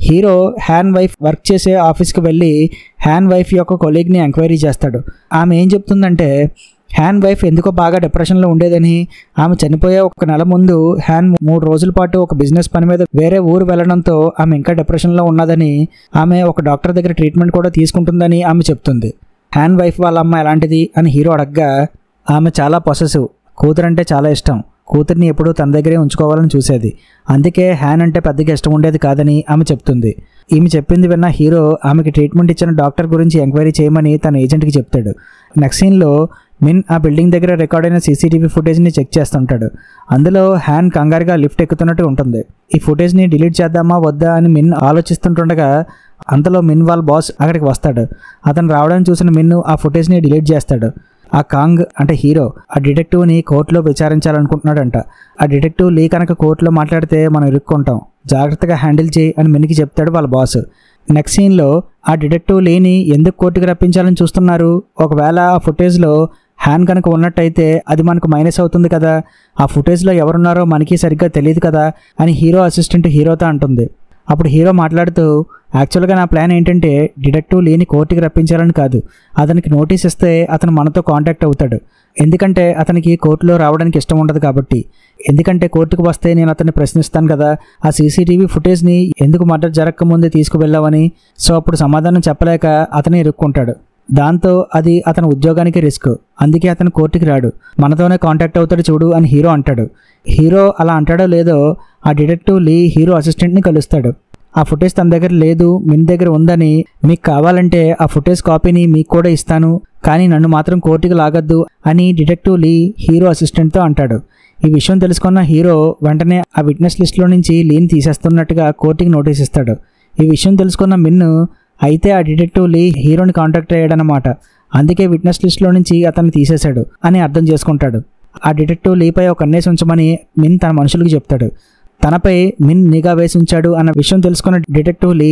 హీరో హ్యాన్ వైఫ్ వర్క్ చేసే ఆఫీస్కి వెళ్ళి హ్యాన్ వైఫ్ యొక్క కొలీగ్ని ఎంక్వైరీ చేస్తాడు. ఆమె ఏం చెప్తుందంటే హ్యాన్ వైఫ్ ఎందుకో బాగా డిప్రెషన్లో ఉండేదని, ఆమె చనిపోయే ఒక నెల ముందు హ్యాన్ 3 రోజుల పాటు ఒక బిజినెస్ పని మీద వేరే ఊరు వెళ్ళడంతో ఆమె ఇంకా డిప్రెషన్లో ఉన్నదని, ఆమె ఒక డాక్టర్ దగ్గర ట్రీట్మెంట్ కూడా తీసుకుంటుందని ఆమె చెప్తుంది. హ్యాన్ వైఫ్ వాళ్ళ అమ్మ ఎలాంటిది అని హీరో అడగ్గా, ఆమె చాలా పొసెసివ్, కూతురంటే చాలా ఇష్టం, కూతుర్ని ఎప్పుడూ తన దగ్గరే ఉంచుకోవాలని చూసేది, అందుకే హ్యాన్ అంటే పెద్దగా ఇష్టం ఉండేది కాదని ఆమె చెప్తుంది. ఈమె చెప్పింది విన్న హీరో ఆమెకి ట్రీట్మెంట్ ఇచ్చిన డాక్టర్ గురించి ఎంక్వైరీ చేయమని తన ఏజెంట్కి చెప్తాడు. నెక్స్ట్ సీన్లో మిన్ ఆ బిల్డింగ్ దగ్గర రికార్డ్ అయిన సీసీటీవీ ఫుటేజ్ని చెక్ చేస్తుంటాడు. అందులో హ్యాన్ కంగారుగా లిఫ్ట్ ఎక్కుతున్నట్టు ఉంటుంది. ఈ ఫుటేజ్ని డిలీట్ చేద్దామా వద్దా అని మిన్ ఆలోచిస్తుంటుండగా అంతలో మిన్ వాళ్ళ బాస్ అక్కడికి వస్తాడు. అతను రావడానికి చూసిన మిన్ ఆ ఫుటేజ్ని డిలీట్ చేస్తాడు. ఆ కాంగ్ అంటే హీరో ఆ డిటెక్టివ్ని కోర్టులో విచారించాలనుకుంటున్నాడంట. ఆ డిటెక్టివ్ లీ కనుక కోర్టులో మాట్లాడితే మనం ఇరుక్కుంటాం, జాగ్రత్తగా హ్యాండిల్ చేయి అని మిన్కి చెప్తాడు వాళ్ళ బాస్. నెక్స్ట్ సీన్లో ఆ డిటెక్టివ్ లీని ఎందుకు కోర్టుకి రప్పించాలని చూస్తున్నారు? ఒకవేళ ఆ ఫుటేజ్లో హ్యాన్ కనుక ఉన్నట్టయితే అది మనకు మైనస్ అవుతుంది కదా, ఆ ఫుటేజ్లో ఎవరున్నారో మనకి సరిగ్గా తెలియదు కదా అని హీరో అసిస్టెంట్ హీరోతో అంటుంది. అప్పుడు హీరో మాట్లాడుతూ, యాక్చువల్గా నా ప్లాన్ ఏంటంటే డిటెక్టివ్ లీని కోర్టుకి రప్పించాలని కాదు, అతనికి నోటీస్ ఇస్తే అతను మనతో కాంటాక్ట్ అవుతాడు. ఎందుకంటే అతనికి కోర్టులో రావడానికి ఇష్టం ఉండదు కాబట్టి. ఎందుకంటే కోర్టుకు వస్తే నేను అతన్ని ప్రశ్నిస్తాను కదా, ఆ సీసీటీవీ ఫుటేజ్ని ఎందుకు మర్డర్ జరగకముందే తీసుకువెళ్ళావని. సో అప్పుడు సమాధానం చెప్పలేక అతనే ఇరుక్కుంటాడు. దాంతో అది అతని ఉద్యోగానికి రిస్క్, అందుకే అతను కోర్టుకి రాడు, మనతోనే కాంటాక్ట్ అవుతాడు చూడు అని హీరో అంటాడు. హీరో అలా అంటాడో లేదో ఆ డిటెక్టివ్ లీ హీరో అసిస్టెంట్ని కలుస్తాడు. ఆ ఫుటేజ్ తన దగ్గర లేదు, మిన్ దగ్గర ఉందని, మీకు కావాలంటే ఆ ఫుటేజ్ కాపీని మీకు కూడా ఇస్తాను, కానీ నన్ను మాత్రం కోర్టుకి లాగద్దు అని డిటెక్టివ్ లీ హీరో అసిస్టెంట్తో అంటాడు. ఈ విషయం తెలుసుకున్న హీరో వెంటనే ఆ విట్నెస్ లిస్ట్లో నుంచి లీని తీసేస్తున్నట్టుగా కోర్టుకి నోటీస్ ఇస్తాడు. ఈ విషయం తెలుసుకున్న మిన్ను అయితే ఆ డిటెక్టివ్ లీ హీరోని కాంటాక్ట్ అయ్యాడనమాట. అందుకే విట్నెస్ లిస్ట్లో నుంచి అతన్ని తీసేశాడు అని అర్థం చేసుకుంటాడు. ఆ డిటెక్టివ్ లీపై ఒక కన్నేసి ఉంచమని మిన్ తన మనుషులకు చెప్తాడు. తనపై మిన్ నిఘా వేసి ఉంచాడు అన్న విషయం తెలుసుకున్న డిటెక్టివ్ లీ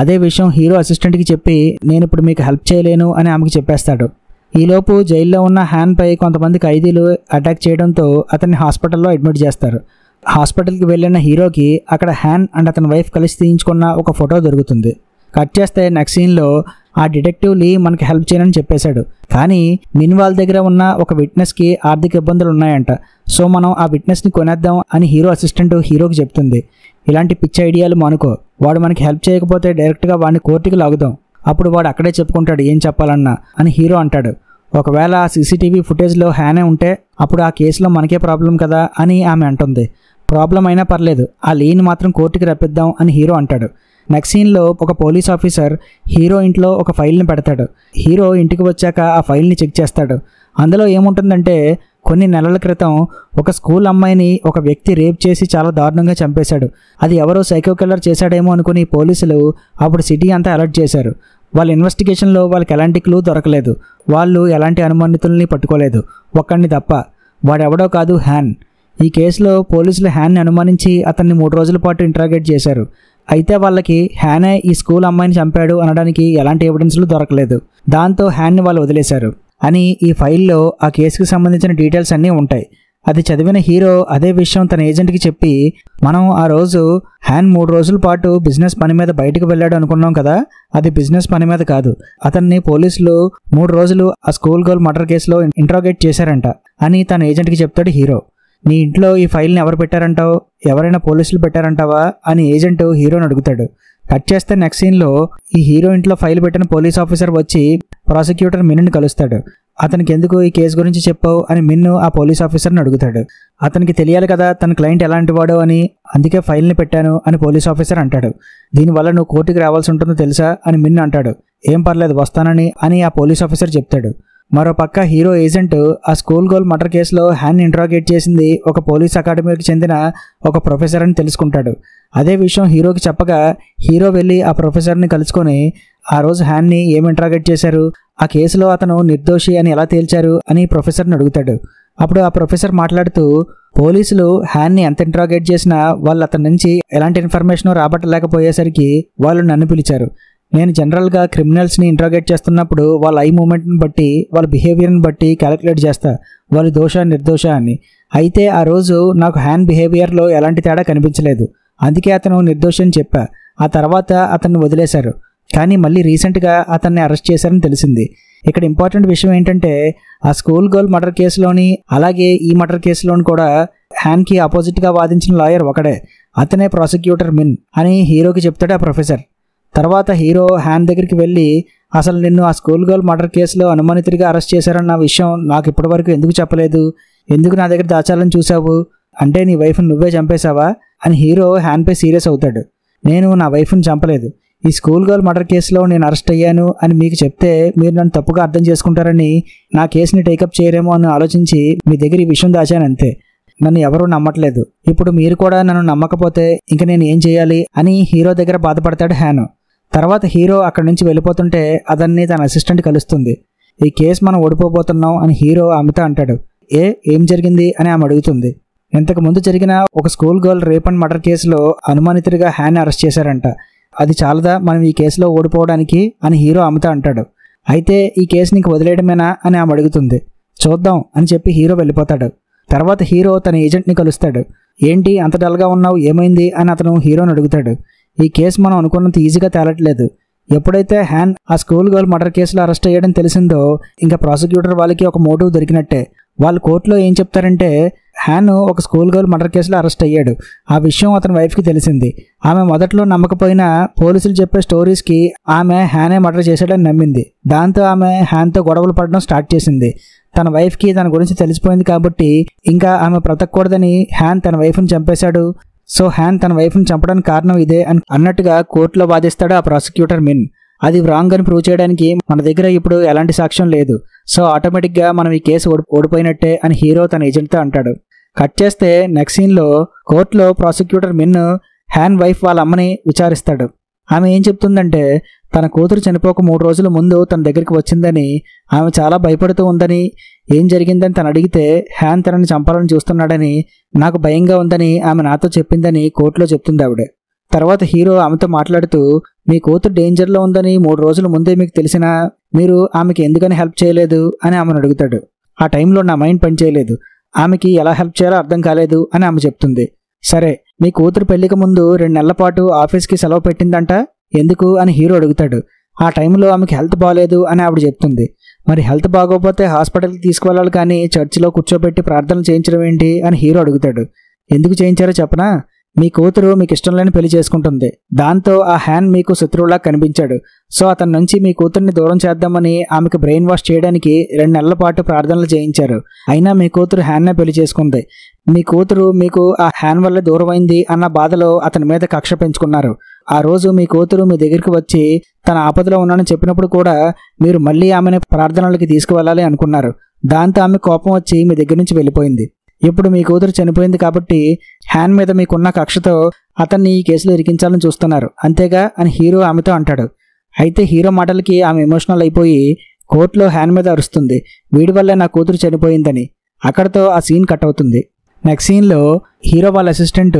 అదే విషయం హీరో అసిస్టెంట్కి చెప్పి నేను ఇప్పుడు మీకు హెల్ప్ చేయలేను అని ఆమెకు చెప్పేస్తాడు. ఈలోపు జైల్లో ఉన్న హ్యాన్పై కొంతమంది ఖైదీలు అటాక్ చేయడంతో అతన్ని హాస్పిటల్లో అడ్మిట్ చేస్తారు. హాస్పిటల్కి వెళ్ళిన హీరోకి అక్కడ హ్యాన్ అండ్ అతని వైఫ్ కలిసి తీయించుకున్న ఒక ఫోటో దొరుకుతుంది. కట్ చేస్తే నెక్స్ట్ సీన్లో ఆ డిటెక్టివ్ లీ మనకి హెల్ప్ చేయనని చెప్పేశాడు. కానీ మిన్ వాళ్ళ దగ్గర ఉన్న ఒక విట్నెస్కి ఆర్థిక ఇబ్బందులు ఉన్నాయంట. సో మనం ఆ విట్నెస్ని కొనేద్దాం అని హీరో అసిస్టెంట్ హీరోకి చెప్తుంది. ఇలాంటి పిచ్చి ఐడియాలు మానుకో, వాడు మనకి హెల్ప్ చేయకపోతే డైరెక్ట్గా వాడిని కోర్టుకి లాగుదాం, అప్పుడు వాడు అక్కడే చెప్పుకుంటాడు ఏం చెప్పాలన్నా అని హీరో అంటాడు. ఒకవేళ ఆ సీసీటీవీ ఫుటేజ్లో హ్యానే ఉంటే అప్పుడు ఆ కేసులో మనకే ప్రాబ్లం కదా అని ఆమె అంటుంది. ప్రాబ్లం అయినా పర్లేదు, ఆ లీని మాత్రం కోర్టుకి రప్పిద్దాం అని హీరో అంటాడు. నెక్స్ట్ సీన్లో ఒక పోలీస్ ఆఫీసర్ హీరో ఇంట్లో ఒక ఫైల్ని పెడతాడు. హీరో ఇంటికి వచ్చాక ఆ ఫైల్ని చెక్ చేస్తాడు. అందులో ఏముంటుందంటే కొన్ని నెలల క్రితం ఒక స్కూల్ అమ్మాయిని ఒక వ్యక్తి రేప్ చేసి చాలా దారుణంగా చంపేశాడు. అది ఎవరో సైకో కిల్లర్ చేశాడేమో అనుకుని పోలీసులు అప్పుడు సిటీ అంతా అలర్ట్ చేశారు. వాళ్ళ ఇన్వెస్టిగేషన్లో వాళ్ళకి ఎలాంటి క్లూ దొరకలేదు. వాళ్ళు ఎలాంటి అనుమానితుల్ని పట్టుకోలేదు, ఒక్కడిని తప్ప. వాడెవడో కాదు, హ్యాన్. ఈ కేసులో పోలీసులు హ్యాన్ని అనుమానించి అతన్ని 3 రోజుల పాటు ఇంట్రాగేట్ చేశారు. అయితే వాళ్ళకి హ్యానే ఈ స్కూల్ అమ్మాయిని చంపాడు అనడానికి ఎలాంటి ఎవిడెన్స్లు దొరకలేదు. దాంతో హ్యాన్ని వాళ్ళు వదిలేశారు అని ఈ ఫైల్లో ఆ కేసుకి సంబంధించిన డీటెయిల్స్ అన్నీ ఉంటాయి. అది చదివిన హీరో అదే విషయం తన ఏజెంట్కి చెప్పి మనం ఆ రోజు హ్యాన్ 3 రోజుల పాటు బిజినెస్ పని మీద బయటకు వెళ్ళాడు అనుకున్నాం కదా, అది బిజినెస్ పని మీద కాదు, అతన్ని పోలీసులు 3 రోజులు ఆ స్కూల్ గర్ల్ మర్డర్ కేసులో ఇంట్రాగేట్ చేశారంట అని తన ఏజెంట్కి చెప్తాడు హీరో. నీ ఇంట్లో ఈ ఫైల్ని ఎవరు పెట్టారంటావు, ఎవరైనా పోలీసులు పెట్టారంటావా అని ఏజెంట్ హీరోని అడుగుతాడు. కట్ చేస్తే నెక్స్ట్ సీన్లో ఈ హీరో ఇంట్లో ఫైల్ పెట్టిన పోలీస్ ఆఫీసర్ వచ్చి ప్రాసిక్యూటర్ మిన్నుని కలుస్తాడు. అతనికి ఎందుకు ఈ కేసు గురించి చెప్పావు అని మిన్ను ఆ పోలీస్ ఆఫీసర్ని అడుగుతాడు. అతనికి తెలియాలి కదా తన క్లయింట్ ఎలాంటి వాడో అని, అందుకే ఫైల్ని పెట్టాను అని పోలీస్ ఆఫీసర్ అంటాడు. దీనివల్ల నువ్వు కోర్టుకి రావాల్సి ఉంటుందో తెలుసా అని మిన్ను అంటాడు. ఏం పర్లేదు వస్తానని అని ఆ పోలీస్ ఆఫీసర్ చెప్తాడు. మరో పక్క హీరో ఏజెంట్ ఆ స్కూల్ గర్ల్ మర్డర్ కేసులో హ్యాన్ ఇంట్రాగేట్ చేసింది ఒక పోలీస్ అకాడమీకి చెందిన ఒక ప్రొఫెసర్ అని తెలుసుకుంటాడు. అదే విషయం హీరోకి చెప్పగా హీరో వెళ్ళి ఆ ప్రొఫెసర్ని కలుసుకొని ఆ రోజు హ్యాన్ని ఏం ఇంట్రాగేట్ చేశారు, ఆ కేసులో అతను నిర్దోషి అని ఎలా తేల్చారు అని ప్రొఫెసర్ని అడుగుతాడు. అప్పుడు ఆ ప్రొఫెసర్ మాట్లాడుతూ పోలీసులు హ్యాన్ని ఎంత ఇంట్రాగేట్ చేసినా వాళ్ళు అతని నుంచి ఎలాంటి ఇన్ఫర్మేషన్ రాబట్టలేకపోయేసరికి వాళ్ళు నన్ను పిలిచారు. నేను జనరల్గా క్రిమినల్స్ని ఇంట్రాగేట్ చేస్తున్నప్పుడు వాళ్ళ ఐ మూమెంట్ని బట్టి వాళ్ళ బిహేవియర్ని బట్టి క్యాలిక్యులేట్ చేస్తా వాళ్ళు దోష నిర్దోష అని. అయితే ఆ రోజు నాకు హ్యాన్ బిహేవియర్లో ఎలాంటి తేడా కనిపించలేదు, అందుకే అతను నిర్దోషి అని చెప్పా. ఆ తర్వాత అతన్ని వదిలేశారు, కానీ మళ్ళీ రీసెంట్గా అతన్ని అరెస్ట్ చేశారని తెలిసింది. ఇక్కడ ఇంపార్టెంట్ విషయం ఏంటంటే ఆ స్కూల్ గర్ల్ మర్డర్ కేసులోని అలాగే ఈ మర్డర్ కేసులోని కూడా హ్యాన్కి ఆపోజిట్గా వాదించిన లాయర్ ఒకడే, అతనే ప్రాసిక్యూటర్ మిన్ అని హీరోకి చెప్తాడు ఆ ప్రొఫెసర్. తర్వాత హీరో హ్యాన్ దగ్గరికి వెళ్ళి అసలు నిన్ను ఆ స్కూల్ గర్ల్ మర్డర్ కేసులో అనుమానితుడిగా అరెస్ట్ చేశారన్న విషయం నాకు ఇప్పటివరకు ఎందుకు చెప్పలేదు, ఎందుకు నా దగ్గర దాచాలని చూసావు, అంటే నీ వైఫ్ని నువ్వే చంపేశావా అని హీరో హ్యాన్పై సీరియస్ అవుతాడు. నేను నా వైఫ్ని చంపలేదు, ఈ స్కూల్ గర్ల్ మర్డర్ కేసులో నేను అరెస్ట్ అయ్యాను అని మీకు చెప్తే మీరు నన్ను తప్పుగా అర్థం చేసుకుంటారని నా కేసుని టేకప్ చేయరేమో అని ఆలోచించి మీ దగ్గర ఈ విషయం దాచానంతే. నన్ను ఎవరూ నమ్మట్లేదు, ఇప్పుడు మీరు కూడా నన్ను నమ్మకపోతే ఇంక నేను ఏం చేయాలి అని హీరో దగ్గర బాధపడతాడు హ్యాన్. తర్వాత హీరో అక్కడి నుంచి వెళ్ళిపోతుంటే అతన్ని తన అసిస్టెంట్ కలుస్తుంది. ఈ కేసు మనం ఓడిపోబోతున్నాం అని హీరో ఆమెతో అంటాడు. ఏం జరిగింది అని ఆమె అడుగుతుంది. ఇంతకు ముందు జరిగిన ఒక school girl rape and murder కేసులో అనుమానితుడిగా హ్యాన్ అరెస్ట్ చేశారంట, అది చాలదా మనం ఈ కేసులో ఓడిపోవడానికి అని హీరో ఆమెతో అంటాడు. అయితే ఈ కేసు నీకు వదిలేయడమేనా అని ఆమె అడుగుతుంది. చూద్దాం అని చెప్పి హీరో వెళ్ళిపోతాడు. తర్వాత హీరో తన ఏజెంట్ని కలుస్తాడు. ఏంటి అంత డల్గా ఉన్నావు, ఏమైంది అని అతను హీరోని అడుగుతాడు. ఈ కేసు మనం అనుకున్నంత ఈజీగా తేలట్లేదు. ఎప్పుడైతే హ్యాన్ ఆ స్కూల్ గర్ల్ మర్డర్ కేసులో అరెస్ట్ అయ్యాడని తెలిసిందో ఇంకా ప్రాసిక్యూటర్ వాళ్ళకి ఒక మోటివ్ దొరికినట్టే. వాళ్ళు కోర్టులో ఏం చెప్తారంటే హ్యాన్ ఒక స్కూల్ గర్ల్ మర్డర్ కేసులో అరెస్ట్ అయ్యాడు, ఆ విషయం అతని వైఫ్కి తెలిసింది. ఆమె మొదట్లో నమ్మకపోయినా పోలీసులు చెప్పే స్టోరీస్కి ఆమె హ్యానే మర్డర్ చేశాడని నమ్మింది. దాంతో ఆమె హ్యాన్తో గొడవలు పడడం స్టార్ట్ చేసింది. తన వైఫ్కి తన గురించి తెలిసిపోయింది కాబట్టి ఇంకా ఆమె బ్రతకూడదని హ్యాన్ తన వైఫ్ని చంపేశాడు. సో హ్యాన్ తన వైఫ్ని చంపడానికి కారణం ఇదే అని అన్నట్టుగా కోర్టులో వాదిస్తాడు ఆ ప్రాసిక్యూటర్ మిన్. అది రాంగ్ అని ప్రూవ్ చేయడానికి మన దగ్గర ఇప్పుడు ఎలాంటి సాక్ష్యం లేదు, సో ఆటోమేటిక్గా మనం ఈ కేసు ఓడిపోయినట్టే అని హీరో తన ఏజెంట్తో అంటాడు. కట్ చేస్తే నెక్స్ట్ సీన్లో కోర్టులో ప్రాసిక్యూటర్ మిన్ హ్యాన్ వైఫ్ వాళ్ళ అమ్మని విచారిస్తాడు. ఆమె ఏం చెప్తుందంటే తన కూతురు చనిపోక 3 రోజుల ముందు తన దగ్గరికి వచ్చిందని, ఆమె చాలా భయపడుతూ ఉందని, ఏం జరిగిందని తను అడిగితే హ్యాన్ తనని చంపాలని చూస్తున్నాడని, నాకు భయంగా ఉందని ఆమె నాతో చెప్పిందని కోర్టులో చెప్తుంది ఆవిడ. తర్వాత హీరో ఆమెతో మాట్లాడుతూ, మీ కూతురు డేంజర్లో ఉందని 3 రోజుల ముందే మీకు తెలిసినా మీరు ఆమెకి ఎందుకని హెల్ప్ చేయలేదు అని ఆమెను అడుగుతాడు. ఆ టైంలో నా మైండ్ పనిచేయలేదు, ఆమెకి ఎలా హెల్ప్ చేయాలో అర్థం కాలేదు అని ఆమె చెప్తుంది. సరే, మీ కూతురు పెళ్లికి ముందు 2 నెలల పాటు ఆఫీస్కి సెలవు పెట్టిందంట, ఎందుకు అని హీరో అడుగుతాడు. ఆ టైంలో ఆమెకి హెల్త్ బాగాలేదు అని ఆవిడ చెప్తుంది. మరి హెల్త్ బాగోపోతే హాస్పిటల్కి తీసుకువెళ్ళాలి కానీ చర్చిలో కూర్చోబెట్టి ప్రార్థనలు చేయించడం ఏంటి అని హీరో అడుగుతాడు. ఎందుకు చేయించారో చెప్పనా? మీ కూతురు మీకు ఇష్టం లేని పెళ్లి చేసుకుంటుంది, దాంతో ఆ హ్యాన్ మీకు శత్రువులా కనిపించాడు. సో అతని నుంచి మీ కూతుర్ని దూరం చేద్దామని ఆమెకు బ్రెయిన్ వాష్ చేయడానికి 2 నెలల పాటు ప్రార్థనలు చేయించారు. అయినా మీ కూతురు హ్యాన్నే పెళ్లి చేసుకుంది. మీ కూతురు మీకు ఆ హ్యాన్ వల్ల దూరమైంది అన్న బాధలో అతని మీద కక్ష పెంచుకున్నారు. ఆ రోజు మీ కూతురు మీ దగ్గరికి వచ్చి తన ఆపదలో ఉన్నానని చెప్పినప్పుడు కూడా మీరు మళ్ళీ ఆమెను ప్రార్థనలకి తీసుకువెళ్ళాలి అనుకున్నారు. దాంతో ఆమె కోపం వచ్చి మీ దగ్గర నుంచి వెళ్ళిపోయింది. ఇప్పుడు మీ కూతురు చనిపోయింది కాబట్టి హ్యాన్ మీద మీకున్న కక్షతో అతన్ని ఈ కేసులో ఇరికించాలని చూస్తున్నారు, అంతేగా అని హీరో ఆమెతో అంటాడు. అయితే హీరో మాటలకి ఆమె ఎమోషనల్ అయిపోయి కోర్టులో హ్యాన్ మీద అరుస్తుంది, వీడి వల్లే నా కూతురు చనిపోయిందని. అక్కడితో ఆ సీన్ కట్ అవుతుంది. నెక్స్ట్ సీన్లో హీరో వాళ్ళ అసిస్టెంట్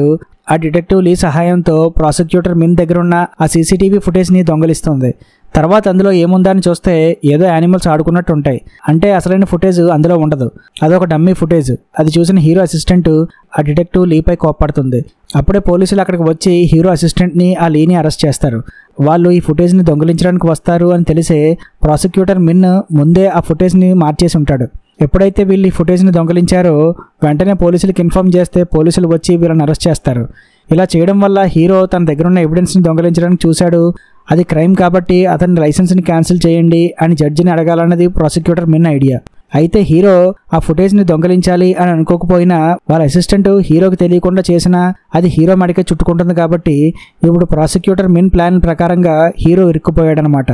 ఆ డిటెక్టివ్ లీ సహాయంతో ప్రాసిక్యూటర్ మిన్ దగ్గర ఉన్న ఆ సీసీటీవీ ఫుటేజ్ని దొంగలిస్తుంది. తర్వాత అందులో ఏముందా అని చూస్తే ఏదో యానిమల్స్ ఆడుకున్నట్టు ఉంటాయి. అంటే అసలైన ఫుటేజ్ అందులో ఉండదు, అదొక డమ్మీ ఫుటేజ్. అది చూసిన హీరో అసిస్టెంట్ ఆ డిటెక్టివ్ లీపై కోప్పడుతుంది. అప్పుడే పోలీసులు అక్కడికి వచ్చి హీరో అసిస్టెంట్ని ఆ లీని అరెస్ట్ చేస్తారు. వాళ్ళు ఈ ఫుటేజ్ని దొంగిలించడానికి వస్తారు అని తెలిసే ప్రాసిక్యూటర్ మిన్ ముందే ఆ ఫుటేజ్ని మార్చేసి ఉంటాడు. ఎప్పుడైతే వీళ్ళు ఈ ఫుటేజ్ని దొంగిలించారో వెంటనే పోలీసులకు ఇన్ఫార్మ్ చేస్తే పోలీసులు వచ్చి వీళ్ళని అరెస్ట్ చేస్తారు. ఇలా చేయడం వల్ల హీరో తన దగ్గర ఉన్న ఎవిడెన్స్ని దొంగిలించడానికి చూశాడు, అది క్రైమ్ కాబట్టి అతని లైసెన్స్ని క్యాన్సిల్ చేయండి అని జడ్జిని అడగాలన్నది ప్రాసిక్యూటర్ మిన్ ఐడియా. అయితే హీరో ఆ ఫుటేజ్ని దొంగిలించాలి అని అనుకోకపోయినా వాళ్ళ అసిస్టెంట్ హీరోకి తెలియకుండా చేసినా అది హీరో మడికే చుట్టుకుంటుంది కాబట్టి ఇప్పుడు ప్రాసిక్యూటర్ మిన్ ప్లాన్ ప్రకారంగా హీరో ఇరుక్కుపోయాడనమాట.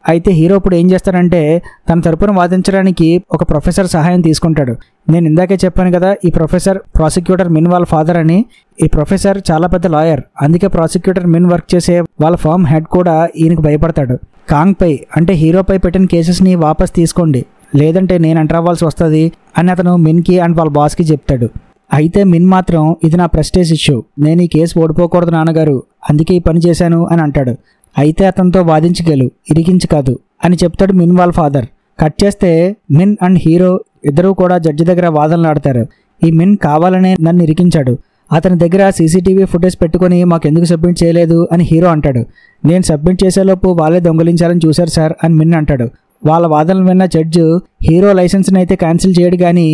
అయితే హీరో ఇప్పుడు ఏం చేస్తాడంటే తన తరపున వాదించడానికి ఒక ప్రొఫెసర్ సహాయం తీసుకుంటాడు. నేను ఇందాకే చెప్పాను కదా, ఈ ప్రొఫెసర్ ప్రాసిక్యూటర్ మిన్ వాళ్ళ ఫాదర్ అని. ఈ ప్రొఫెసర్ చాలా పెద్ద లాయర్, అందుకే ప్రాసిక్యూటర్ మిన్ వర్క్ చేసే వాళ్ళ ఫామ్ హెడ్ కూడా ఈయనకు భయపడతాడు. కాంగ్పై అంటే హీరోపై పెట్టిన కేసెస్ని వాపస్ తీసుకోండి, లేదంటే నేను ఎంటర్ అవ్వాల్సి వస్తుంది అని అతను మిన్కి అండ్ వాళ్ళ బాస్కి చెప్తాడు. అయితే మిన్ మాత్రం ఇది నా ప్రెస్టేజ్ ఇష్యూ, నేను ఈ కేసు ఓడిపోకూడదు నాన్నగారు, అందుకే ఈ పని చేశాను అని అంటాడు. అయితే అతనితో వాదించగలు, ఇరికించి కాదు అని చెప్తాడు మిన్ వాళ్ళ ఫాదర్. కట్ చేస్తే మిన్ అండ్ హీరో ఇద్దరూ కూడా జడ్జి దగ్గర వాదనలు ఆడతారు. ఈ మిన్ కావాలనే నన్ను ఇరికించాడు, అతని దగ్గర సీసీటీవీ ఫుటేజ్ పెట్టుకొని మాకెందుకు సబ్మిట్ చేయలేదు అని హీరో అంటాడు. నేను సబ్మిట్ చేసేలోపు వాళ్ళే దొంగలించాలని చూశారు సార్ అని మిన్ అంటాడు. వాళ్ళ వాదనలు విన్న జడ్జు హీరో లైసెన్స్ని అయితే క్యాన్సిల్ చేయడు కానీ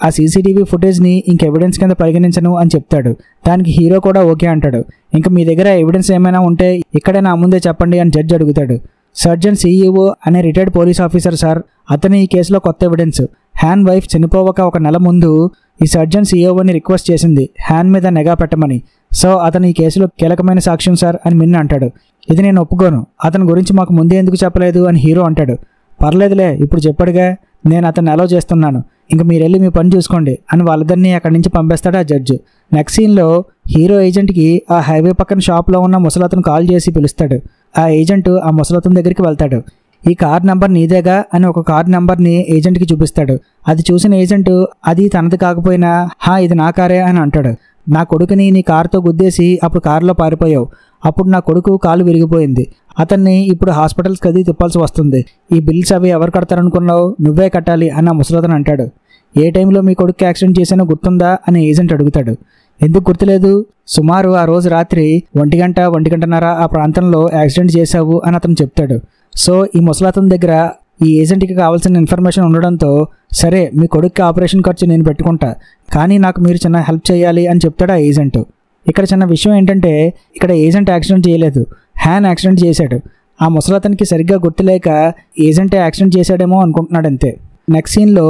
ఆ సీసీటీవీ ఫుటేజ్ని ఇంక ఎవిడెన్స్ కింద పరిగణించను అని చెప్తాడు. దానికి హీరో కూడా ఓకే అంటాడు. ఇంకా మీ దగ్గర ఎవిడెన్స్ ఏమైనా ఉంటే ఇక్కడే నా ముందే చెప్పండి అని జడ్జి అడుగుతాడు. సర్జన్ సీఈఓ అనే రిటైర్డ్ పోలీస్ ఆఫీసర్ సార్, అతని ఈ కేసులో కొత్త ఎవిడెన్స్. హ్యాన్ వైఫ్ చనిపోవక 1 నెల ముందు ఈ సర్జన్ సీఈఓని రిక్వెస్ట్ చేసింది హ్యాన్ మీద నిఘా పెట్టమని. సో అతను ఈ కేసులో కీలకమైన సాక్ష్యం సార్ అని మిన్ అంటాడు. ఇది నేను ఒప్పుకోను, అతని గురించి మాకు ముందే ఎందుకు చెప్పలేదు అని హీరో అంటాడు. పర్లేదులే, ఇప్పుడు చెప్పాడుగా, నేను అతన్ని అలౌ చేస్తున్నాను, ఇంక మీరు వెళ్ళి మీ పని చూసుకోండి అని వాళ్ళిద్దరినీ అక్కడి నుంచి పంపేస్తాడు ఆ జడ్జి. నెక్స్ట్ సీన్లో హీరో ఏజెంట్కి ఆ హైవే పక్కన షాప్లో ఉన్న ముసలతను కాల్ చేసి పిలుస్తాడు. ఆ ఏజెంట్ ఆ ముసలతను దగ్గరికి వెళ్తాడు. ఈ కార్ నెంబర్ నీదేగా అని ఒక కార్ నెంబర్ని ఏజెంట్కి చూపిస్తాడు. అది చూసిన ఏజెంట్ అది తనది కాకపోయినా ఇది నా కారే అని అంటాడు. నా కొడుకుని నీ కారుతో గుద్దేసి అప్పుడు కారులో పారిపోయావు, అప్పుడు నా కొడుకు కాలు విరిగిపోయింది, అతన్ని ఇప్పుడు హాస్పిటల్స్కి అది తిప్పాల్సి వస్తుంది, ఈ బిల్స్ అవి ఎవరు కడతారనుకున్నావు, నువ్వే కట్టాలి అని ఆ ముసలతను అంటాడు. ఏ టైంలో మీ కొడుకు యాక్సిడెంట్ చేశానో గుర్తుందా అని ఏజెంట్ అడుగుతాడు. ఎందుకు గుర్తులేదు, సుమారు ఆ రోజు రాత్రి 1:30 ఆ ప్రాంతంలో యాక్సిడెంట్ చేశావు అని అతను చెప్తాడు. సో ఈ ముసలతను దగ్గర ఈ ఏజెంట్కి కావాల్సిన ఇన్ఫర్మేషన్ ఉండడంతో సరే మీ కొడుక్కి ఆపరేషన్ ఖర్చు నేను పెట్టుకుంటా, కానీ నాకు మీరు చిన్న హెల్ప్ చేయాలి అని చెప్తాడు ఆ ఏజెంట్. ఇక్కడ చిన్న విషయం ఏంటంటే ఇక్కడ ఏజెంట్ యాక్సిడెంట్ చేయలేదు, హ్యాన్ యాక్సిడెంట్ చేశాడు. ఆ ముసలతనికి సరిగ్గా గుర్తులేక ఏజెంటే యాక్సిడెంట్ చేశాడేమో అనుకుంటున్నాడు అంతే. నెక్స్ట్ సీన్లో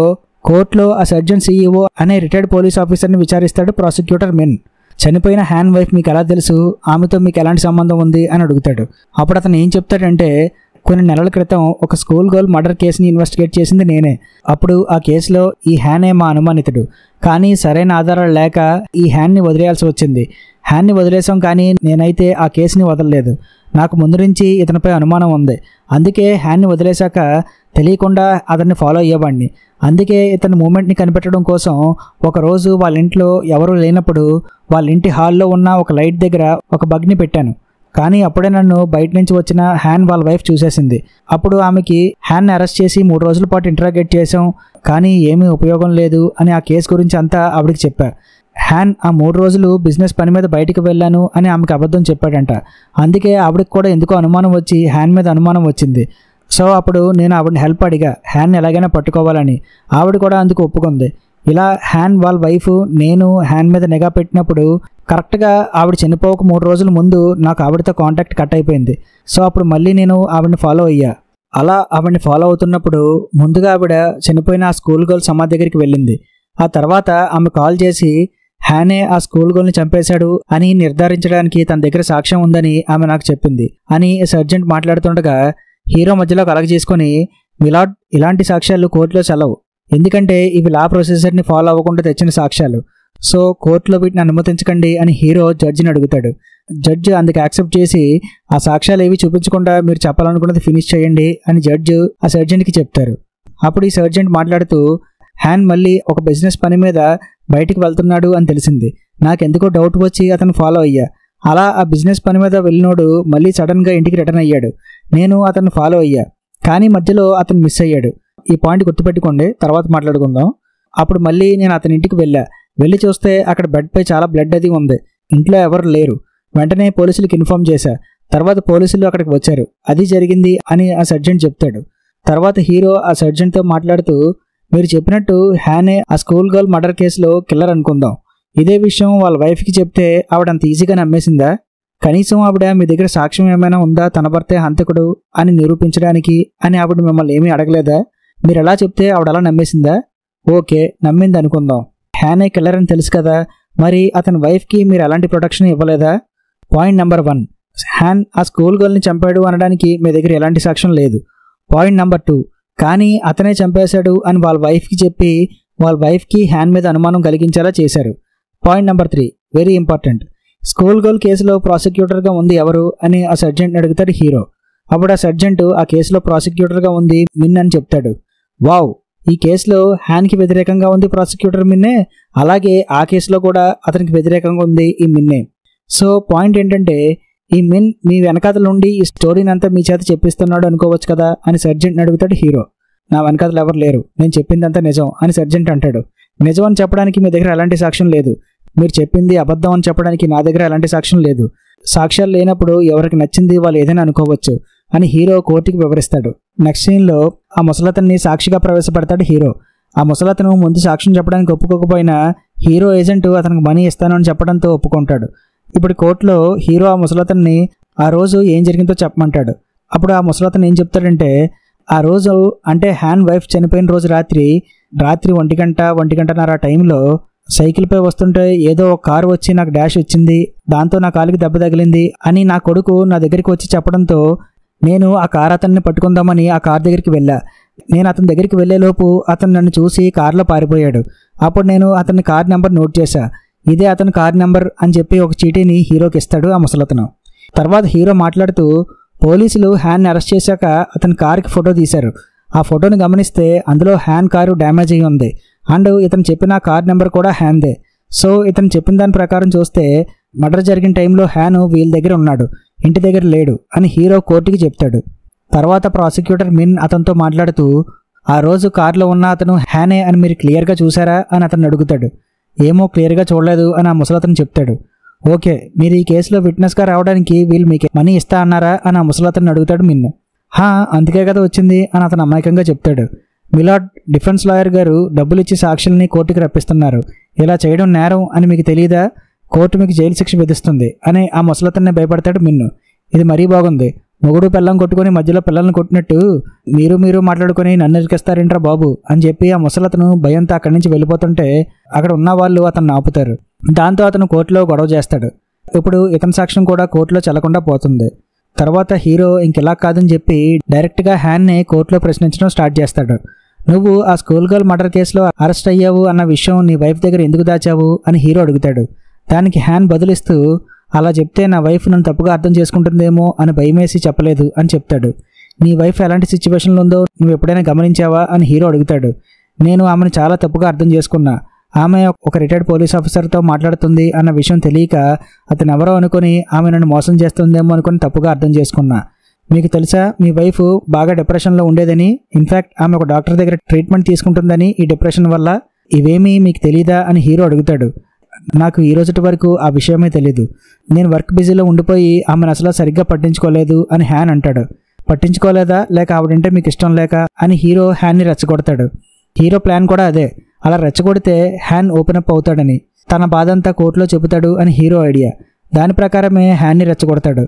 కోర్టులో ఆ సర్జన్ సీఈఓ అనే రిటైర్డ్ పోలీస్ ఆఫీసర్ని విచారిస్తాడు ప్రాసిక్యూటర్ మిన్. చనిపోయిన హ్యాన్ వైఫ్ మీకు ఎలా తెలుసు, ఆమెతో మీకు ఎలాంటి సంబంధం ఉంది అని అడుగుతాడు. అప్పుడు అతను ఏం చెప్తాడంటే కొన్ని నెలల క్రితం ఒక స్కూల్ గర్ల్ మర్డర్ కేసుని ఇన్వెస్టిగేట్ చేసింది నేనే. అప్పుడు ఆ కేసులో ఈ హ్యానే మా అనుమానితుడు. కానీ సరైన ఆధారాలు లేక ఈ హ్యాన్ని వదిలేయాల్సి వచ్చింది. హ్యాన్ని వదిలేసాం, కానీ నేనైతే ఆ కేసుని వదలలేదు. నాకు ముందు నుంచి ఇతనిపై అనుమానం ఉంది. అందుకే హ్యాన్ని వదిలేశాక తెలియకుండా అతన్ని ఫాలో అయ్యేవాడిని. అందుకే ఇతని మూమెంట్ని కనిపెట్టడం కోసం ఒకరోజు వాళ్ళ ఇంట్లో ఎవరూ లేనప్పుడు వాళ్ళ ఇంటి హాల్లో ఉన్న ఒక లైట్ దగ్గర ఒక బగ్ని పెట్టాను. కానీ అప్పుడే నన్ను బయట నుంచి వచ్చిన హ్యాన్ వాళ్ళ వైఫ్ చూసేసింది. అప్పుడు ఆమెకి హ్యాన్ని అరెస్ట్ చేసి 3 రోజుల పాటు ఇంటరాగేట్ చేసాం, కానీ ఏమీ ఉపయోగం లేదు అని ఆ కేసు గురించి అంతా ఆవిడకి చెప్పా. హ్యాన్ ఆ 3 రోజులు బిజినెస్ పని మీద బయటికి వెళ్ళాను అని ఆమెకు అబద్ధం చెప్పాడంట. అందుకే ఆవిడకి కూడా ఎందుకో అనుమానం వచ్చి హ్యాన్ మీద అనుమానం వచ్చింది. సో అప్పుడు నేను ఆవిడని హెల్ప్ అడిగా, హ్యాన్ ఎలాగైనా పట్టుకోవాలని. ఆవిడ కూడా అందుకు ఒప్పుకుంది. ఇలా హ్యాన్ వాళ్ళ వైఫ్ నేను హ్యాన్ మీద నిఘా పెట్టినప్పుడు కరెక్ట్గా ఆవిడ చనిపోక 3 రోజుల ముందు నాకు ఆవిడతో కాంటాక్ట్ కట్ అయిపోయింది. సో అప్పుడు మళ్ళీ నేను ఆవిడని ఫాలో అయ్యా. అలా ఆవిడని ఫాలో అవుతున్నప్పుడు ముందుగా ఆవిడ చనిపోయిన ఆ స్కూల్ గర్ల్ సమాధి దగ్గరికి వెళ్ళింది. ఆ తర్వాత ఆమె కాల్ చేసి హ్యానే ఆ స్కూల్ గర్ల్ని చంపేశాడు అని నిర్ధారించడానికి తన దగ్గర సాక్ష్యం ఉందని ఆమె నాకు చెప్పింది అని సర్జెంట్ మాట్లాడుతుండగా హీరో మధ్యలో కలగ చేసుకొని, మిలాడ్, ఇలాంటి సాక్ష్యాలు కోర్టులో చెల్లవు, ఎందుకంటే ఇవి లా ప్రొసీజర్ని ఫాలో అవ్వకుండా తెచ్చిన సాక్ష్యాలు. సో కోర్టులో వీటిని అనుమతించకండి అని హీరో జడ్జిని అడుగుతాడు. జడ్జి అందుకు యాక్సెప్ట్ చేసి ఆ సాక్ష్యాలు ఏవి చూపించకుండా మీరు చెప్పాలనుకున్నది ఫినిష్ చేయండి అని జడ్జి ఆ సర్జెంట్కి చెప్తారు. అప్పుడు ఈ సర్జెంట్ మాట్లాడుతూ, హ్యాన్ మళ్ళీ ఒక బిజినెస్ పని మీద బయటికి వెళ్తున్నాడు అని తెలిసింది. నాకెందుకో డౌట్ వచ్చి అతను ఫాలో అయ్యా. అలా ఆ బిజినెస్ పని మీద వెళ్ళినోడు మళ్ళీ సడన్గా ఇంటికి రిటర్న్ అయ్యాడు. నేను అతను ఫాలో అయ్యా, కానీ మధ్యలో అతను మిస్ అయ్యాడు. ఈ పాయింట్ గుర్తుపెట్టుకోండి, తర్వాత మాట్లాడుకుందాం. అప్పుడు మళ్ళీ నేను అతని ఇంటికి వెళ్ళి చూస్తే అక్కడ బెడ్పై చాలా బ్లడ్ అది ఉంది. ఇంట్లో ఎవరు లేరు. వెంటనే పోలీసులకు ఇన్ఫార్మ్ చేశా. తర్వాత పోలీసులు అక్కడికి వచ్చారు. అది జరిగింది అని ఆ సర్జెంట్ చెప్తాడు. తర్వాత హీరో ఆ సర్జెంట్తో మాట్లాడుతూ, మీరు చెప్పినట్టు హ్యానే ఆ స్కూల్ గర్ల్ మర్డర్ కేసులో కిల్లర్ అనుకుందాం. ఇదే విషయం వాళ్ళ వైఫ్కి చెప్తే ఆవిడ అంత ఈజీగా నమ్మేసిందా? కనీసం ఆవిడ మీ దగ్గర సాక్ష్యం ఏమైనా ఉందా తన భర్తే హంతకుడు అని నిరూపించడానికి అని ఆవిడ మిమ్మల్ని ఏమీ అడగలేదా? మీరు ఎలా చెప్తే ఆవిడ అలా నమ్మేసిందా? ఓకే, నమ్మింది అనుకుందాం. హ్యానే కిల్లర్ అని తెలుసు కదా, మరి అతని వైఫ్కి మీరు ఎలాంటి ప్రొటెక్షన్ ఇవ్వలేదా? పాయింట్ నెంబర్ 1, హ్యాన్ ఆ స్కూల్ గర్ల్ని చంపాడు అనడానికి మీ దగ్గర ఎలాంటి సాక్ష్యం లేదు. పాయింట్ నెంబర్ 2, కానీ అతనే చంపేశాడు అని వాళ్ళ వైఫ్కి చెప్పి వాళ్ళ వైఫ్కి హ్యాన్ మీద అనుమానం కలిగించేలా చేశారు. Point number 3, very important, school girl కేసులో ప్రాసిక్యూటర్గా ఉంది ఎవరు అని ఆ సర్జెంట్ని అడుగుతాడు హీరో. అప్పుడు ఆ సర్జెంట్ ఆ కేసులో ప్రాసిక్యూటర్గా ఉంది మిన్ అని చెప్తాడు. వావ్, ఈ కేసులో హ్యాన్కి వ్యతిరేకంగా ఉంది ప్రాసిక్యూటర్ మిన్నే, అలాగే ఆ కేసులో కూడా అతనికి వ్యతిరేకంగా ఉంది ఈ మిన్నే. సో పాయింట్ ఏంటంటే, ఈ మిన్ మీ వెనకాతల నుండి ఈ స్టోరీని అంతా మీ చేత చెప్పిస్తున్నాడు అనుకోవచ్చు కదా అని సర్జెంట్ని అడుగుతాడు హీరో. నా వెనకాతలు ఎవరు లేరు, నేను చెప్పిందంతా నిజం అని సర్జెంట్ అంటాడు. నిజం అని చెప్పడానికి మీ దగ్గర ఎలాంటి సాక్ష్యం లేదు. మీరు చెప్పింది అబద్ధం అని చెప్పడానికి నా దగ్గర ఎలాంటి సాక్ష్యం లేదు. సాక్ష్యాలు లేనప్పుడు ఎవరికి నచ్చింది వాళ్ళు ఏదైనా అనుకోవచ్చు అని హీరో కోర్టుకి వివరిస్తాడు. నెక్స్ట్ సీన్లో ఆ ముసలతన్ని సాక్షిగా ప్రవేశపెడతాడు హీరో. ఆ ముసలతను ముందు సాక్ష్యం చెప్పడానికి ఒప్పుకోకపోయినా హీరో ఏజెంట్ అతనికి మనీ ఇస్తాను అని చెప్పడంతో ఒప్పుకుంటాడు. ఇప్పుడు కోర్టులో హీరో ఆ ముసలతన్ని ఆ రోజు ఏం జరిగిందో చెప్పమంటాడు. అప్పుడు ఆ ముసలతను ఏం చెప్తాడంటే, ఆ రోజు అంటే హ్యాన్ వైఫ్ చనిపోయిన రోజు రాత్రి 1:30 టైంలో సైకిల్పై వస్తుంటే ఏదో ఒక కారు వచ్చి నాకు డాష్ వచ్చింది, దాంతో నా కాలికి దెబ్బ తగిలింది అని నా కొడుకు నా దగ్గరికి వచ్చి చెప్పడంతో నేను ఆ కారు అతన్ని పట్టుకుందామని ఆ కారు దగ్గరికి వెళ్ళా. నేను అతని దగ్గరికి వెళ్ళేలోపు అతను నన్ను చూసి కారులో పారిపోయాడు. అప్పుడు నేను అతని కార్ నెంబర్ నోట్ చేశా. ఇదే అతని కార్ నెంబర్ అని చెప్పి ఒక చీటీని హీరోకి ఇస్తాడు ఆ ముసలతను. తర్వాత హీరో మాట్లాడుతూ, పోలీసులు హ్యాన్ని అరెస్ట్ చేశాక అతని కారుకి ఫోటో తీశారు. ఆ ఫోటోని గమనిస్తే అందులో హ్యాన్ కారు డ్యామేజ్ అయ్యి ఉంది అండ్ ఇతను చెప్పిన కార్ నెంబర్ కూడా హ్యాన్దే. సో ఇతను చెప్పిన దాని ప్రకారం చూస్తే మర్డర్ జరిగిన టైంలో హ్యాన్ వీళ్ళ దగ్గర ఉన్నాడు, ఇంటి దగ్గర లేడు అని హీరో కోర్టుకి చెప్తాడు. తర్వాత ప్రాసిక్యూటర్ మిన్ అతనితో మాట్లాడుతూ, ఆ రోజు కారులో ఉన్న అతను హ్యానే అని మీరు క్లియర్గా చూసారా అని అతను అడుగుతాడు. ఏమో క్లియర్గా చూడలేదు అని ఆ ముసలతను చెప్తాడు. ఓకే, మీరు ఈ కేసులో విట్నెస్గా రావడానికి వీళ్ళు మీకు మనీ ఇస్తా అన్నారా అని ఆ ముసలతను అడుగుతాడు మిన్. అందుకే కదా వచ్చింది అని అతను అమాయకంగా చెప్తాడు. మిలాడ్, డిఫెన్స్ లాయర్ గారు డబ్బులు ఇచ్చి సాక్షుల్ని కోర్టుకి రప్పిస్తున్నారు. ఇలా చేయడం నేరం అని మీకు తెలియదా? కోర్టు మీకు జైలు శిక్ష విధిస్తుంది అని ఆ ముసలతన్ని భయపడతాడు మిన్ను. ఇది మరీ బాగుంది, మొగుడు పిల్లం కొట్టుకొని మధ్యలో పిల్లల్ని కొట్టినట్టు మీరు మాట్లాడుకొని నన్ను ఇరికిస్తారేంట్రా బాబు అని చెప్పి ఆ ముసలతను భయంతో అక్కడి నుంచి వెళ్ళిపోతుంటే అక్కడ ఉన్న వాళ్ళు అతను ఆపుతారు. దాంతో అతను కోర్టులో గొడవ చేస్తాడు. ఇప్పుడు ఇతని సాక్ష్యం కూడా కోర్టులో చెల్లకుండా పోతుంది. తర్వాత హీరో ఇంకెలా కాదని చెప్పి డైరెక్ట్గా హ్యాన్ని కోర్టులో ప్రశ్నించడం స్టార్ట్ చేస్తాడు. నువ్వు ఆ స్కూల్ గర్ల్ మర్డర్ కేసులో అరెస్ట్ అయ్యావు అన్న విషయం నీ వైఫ్ దగ్గర ఎందుకు దాచావు అని హీరో అడుగుతాడు. దానికి హ్యాన్ బదులిస్తూ, అలా చెప్తే నా వైఫ్ నన్ను తప్పుగా అర్థం చేసుకుంటుందేమో అని భయమేసి చెప్పలేదు అని చెప్తాడు. నీ వైఫ్ ఎలాంటి సిచ్యువేషన్లో ఉందో నువ్వు ఎప్పుడైనా గమనించావా అని హీరో అడుగుతాడు. నేను ఆమెను చాలా తప్పుగా అర్థం చేసుకున్నా. ఆమె ఒక రిటైర్డ్ పోలీస్ ఆఫీసర్తో మాట్లాడుతుంది అన్న విషయం తెలియక అతను ఎవరో అనుకుని ఆమె నన్ను మోసం చేస్తుందేమో అనుకుని తప్పుగా అర్థం చేసుకున్నా. మీకు తెలుసా, మీ వైఫ్ బాగా డిప్రెషన్లో ఉండేదని, ఇన్ఫ్యాక్ట్ ఆమె ఒక డాక్టర్ దగ్గర ట్రీట్మెంట్ తీసుకుంటుందని ఈ డిప్రెషన్ వల్ల. ఇవేమీ మీకు తెలీదా అని హీరో అడుగుతాడు. నాకు ఈ రోజుటి వరకు ఆ విషయమే తెలీదు. నేను వర్క్ బిజీలో ఉండిపోయి ఆమెను అసలు సరిగ్గా పట్టించుకోలేదు అని హ్యాన్ అంటాడు. పట్టించుకోలేదా, లేక ఆవిడంటే మీకు ఇష్టం లేక అని హీరో హ్యాన్ని రెచ్చగొడతాడు. హీరో ప్లాన్ కూడా అదే. అలా రెచ్చగొడితే హ్యాన్ ఓపెన్ అప్ అవుతాడని, తన బాధ అంతా కోర్టులో చెబుతాడు అని హీరో ఐడియా. దాని ప్రకారమే హ్యాన్ని రెచ్చగొడతాడు.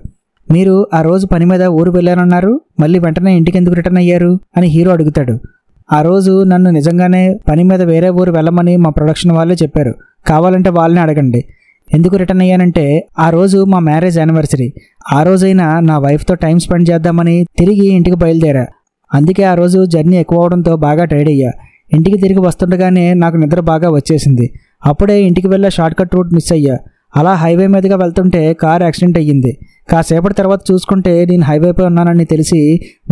మీరు ఆ రోజు పని మీద ఊరు వెళ్ళానన్నారు, మళ్ళీ వెంటనే ఇంటికి ఎందుకు రిటర్న్ అయ్యారు అని హీరో అడుగుతాడు. ఆ రోజు నన్ను నిజంగానే పని మీద వేరే ఊరు వెళ్ళమని మా ప్రొడక్షన్ వాళ్ళే చెప్పారు. కావాలంటే వాళ్ళని అడగండి. ఎందుకు రిటర్న్ అయ్యానంటే, ఆ రోజు మా మ్యారేజ్ యానివర్సరీ. ఆ రోజైనా నా వైఫ్తో టైం స్పెండ్ చేద్దామని తిరిగి ఇంటికి బయలుదేరా. అందుకే ఆ రోజు జర్నీ ఎక్కువ అవడంతో బాగా టైర్డ్ అయ్యా. ఇంటికి తిరిగి వస్తుండగానే నాకు నిద్ర బాగా వచ్చేసింది. అప్పుడే ఇంటికి వెళ్ళే షార్ట్కట్ రూట్ మిస్ అయ్యా. అలా హైవే మీదుగా వెళ్తుంటే కారు యాక్సిడెంట్ అయ్యింది. కాసేపటి తర్వాత చూసుకుంటే నేను హైవేపై ఉన్నానని తెలిసి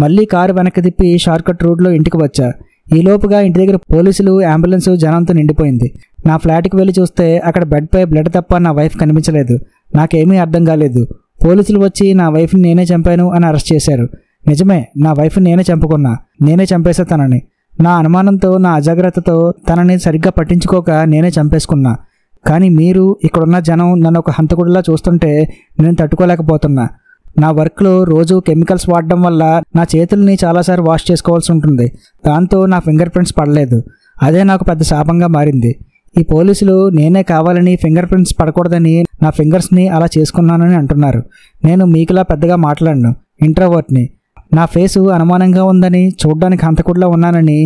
మళ్ళీ కారు వెనక్కి తిప్పి షార్ట్కట్ రూట్లో ఇంటికి వచ్చా. ఈలోపుగా ఇంటి దగ్గర పోలీసులు, అంబులెన్స్ జనంతో నిండిపోయింది. నా ఫ్లాట్కి వెళ్ళి చూస్తే అక్కడ బెడ్పై బ్లడ్ తప్ప నా వైఫ్ కనిపించలేదు. నాకేమీ అర్థం కాలేదు. పోలీసులు వచ్చి నా వైఫ్ని నేనే చంపాను అని అరెస్ట్ చేశారు. నిజమే, నా వైఫ్ని నేనే చంపుకున్నా. నేనే చంపేసా తనని. నా అనుమానంతో, నా అజాగ్రత్తతో తనని సరిగ్గా పట్టించుకోక నేనే చంపేసుకున్నా. కానీ మీరు, ఇక్కడున్న జనం నన్ను ఒక హంతకుడిలా చూస్తుంటే నేను తట్టుకోలేకపోతున్నా. నా వర్క్లో రోజు కెమికల్స్ వాడడం వల్ల నా చేతుల్ని చాలాసార్లు వాష్ చేసుకోవాల్సి ఉంటుంది. దాంతో నా ఫింగర్ ప్రింట్స్ పడలేదు. అదే నాకు పెద్ద శాపంగా మారింది. ఈ పోలీసులు నేనే కావాలని ఫింగర్ ప్రింట్స్ పడకూడదని నా ఫింగర్స్ని అలా చేసుకున్నానని అంటున్నారు. నేను మీకులా పెద్దగా మాట్లాడను, ఇంట్రోవర్ట్ని. నా ఫేసు అనుమానంగా ఉందని, చూడ్డానికి హంతకుడిలా ఉన్నానని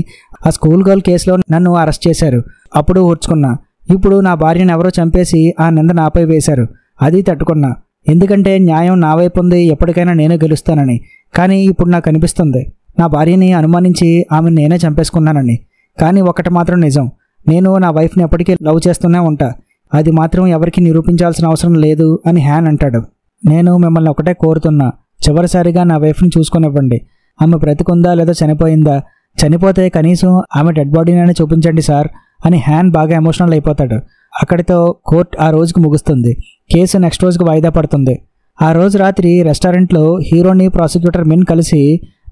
ఆ స్కూల్ గర్ల్ కేసులో నన్ను అరెస్ట్ చేశారు. అప్పుడు ఓర్చుకున్నా. ఇప్పుడు నా భార్యను ఎవరో చంపేసి ఆ నింద నాపై వేశారు. అది తట్టుకున్నా. ఎందుకంటే న్యాయం నా వైపు ఉంది, ఎప్పటికైనా నేనే గెలుస్తానని. కానీ ఇప్పుడు నాకు అనిపిస్తుంది నా భార్యని అనుమానించి ఆమెను నేనే చంపేసుకున్నానని. కానీ ఒకటి మాత్రం నిజం, నేను నా వైఫ్ని ఎప్పటికీ లవ్ చేస్తూనే ఉంటా. అది మాత్రం ఎవరికి నిరూపించాల్సిన అవసరం లేదు అని హ్యాన్ అంటాడు. నేను మిమ్మల్ని ఒకటే కోరుతున్నా, చివరిసారిగా నా వైఫ్ని చూసుకునివ్వండి. ఆమె బ్రతికుందా లేదా చనిపోయిందా? చనిపోతే కనీసం ఆమె డెడ్ బాడీనైనా చూపించండి సార్ అని హ్యాన్ బాగా ఎమోషనల్ అయిపోతాడు. అక్కడితో కోర్టు ఆ రోజుకు ముగుస్తుంది. కేసు నెక్స్ట్ రోజుకు వాయిదా పడుతుంది. ఆ రోజు రాత్రి రెస్టారెంట్లో హీరోని, ప్రాసిక్యూటర్ మిన్ కలిసి,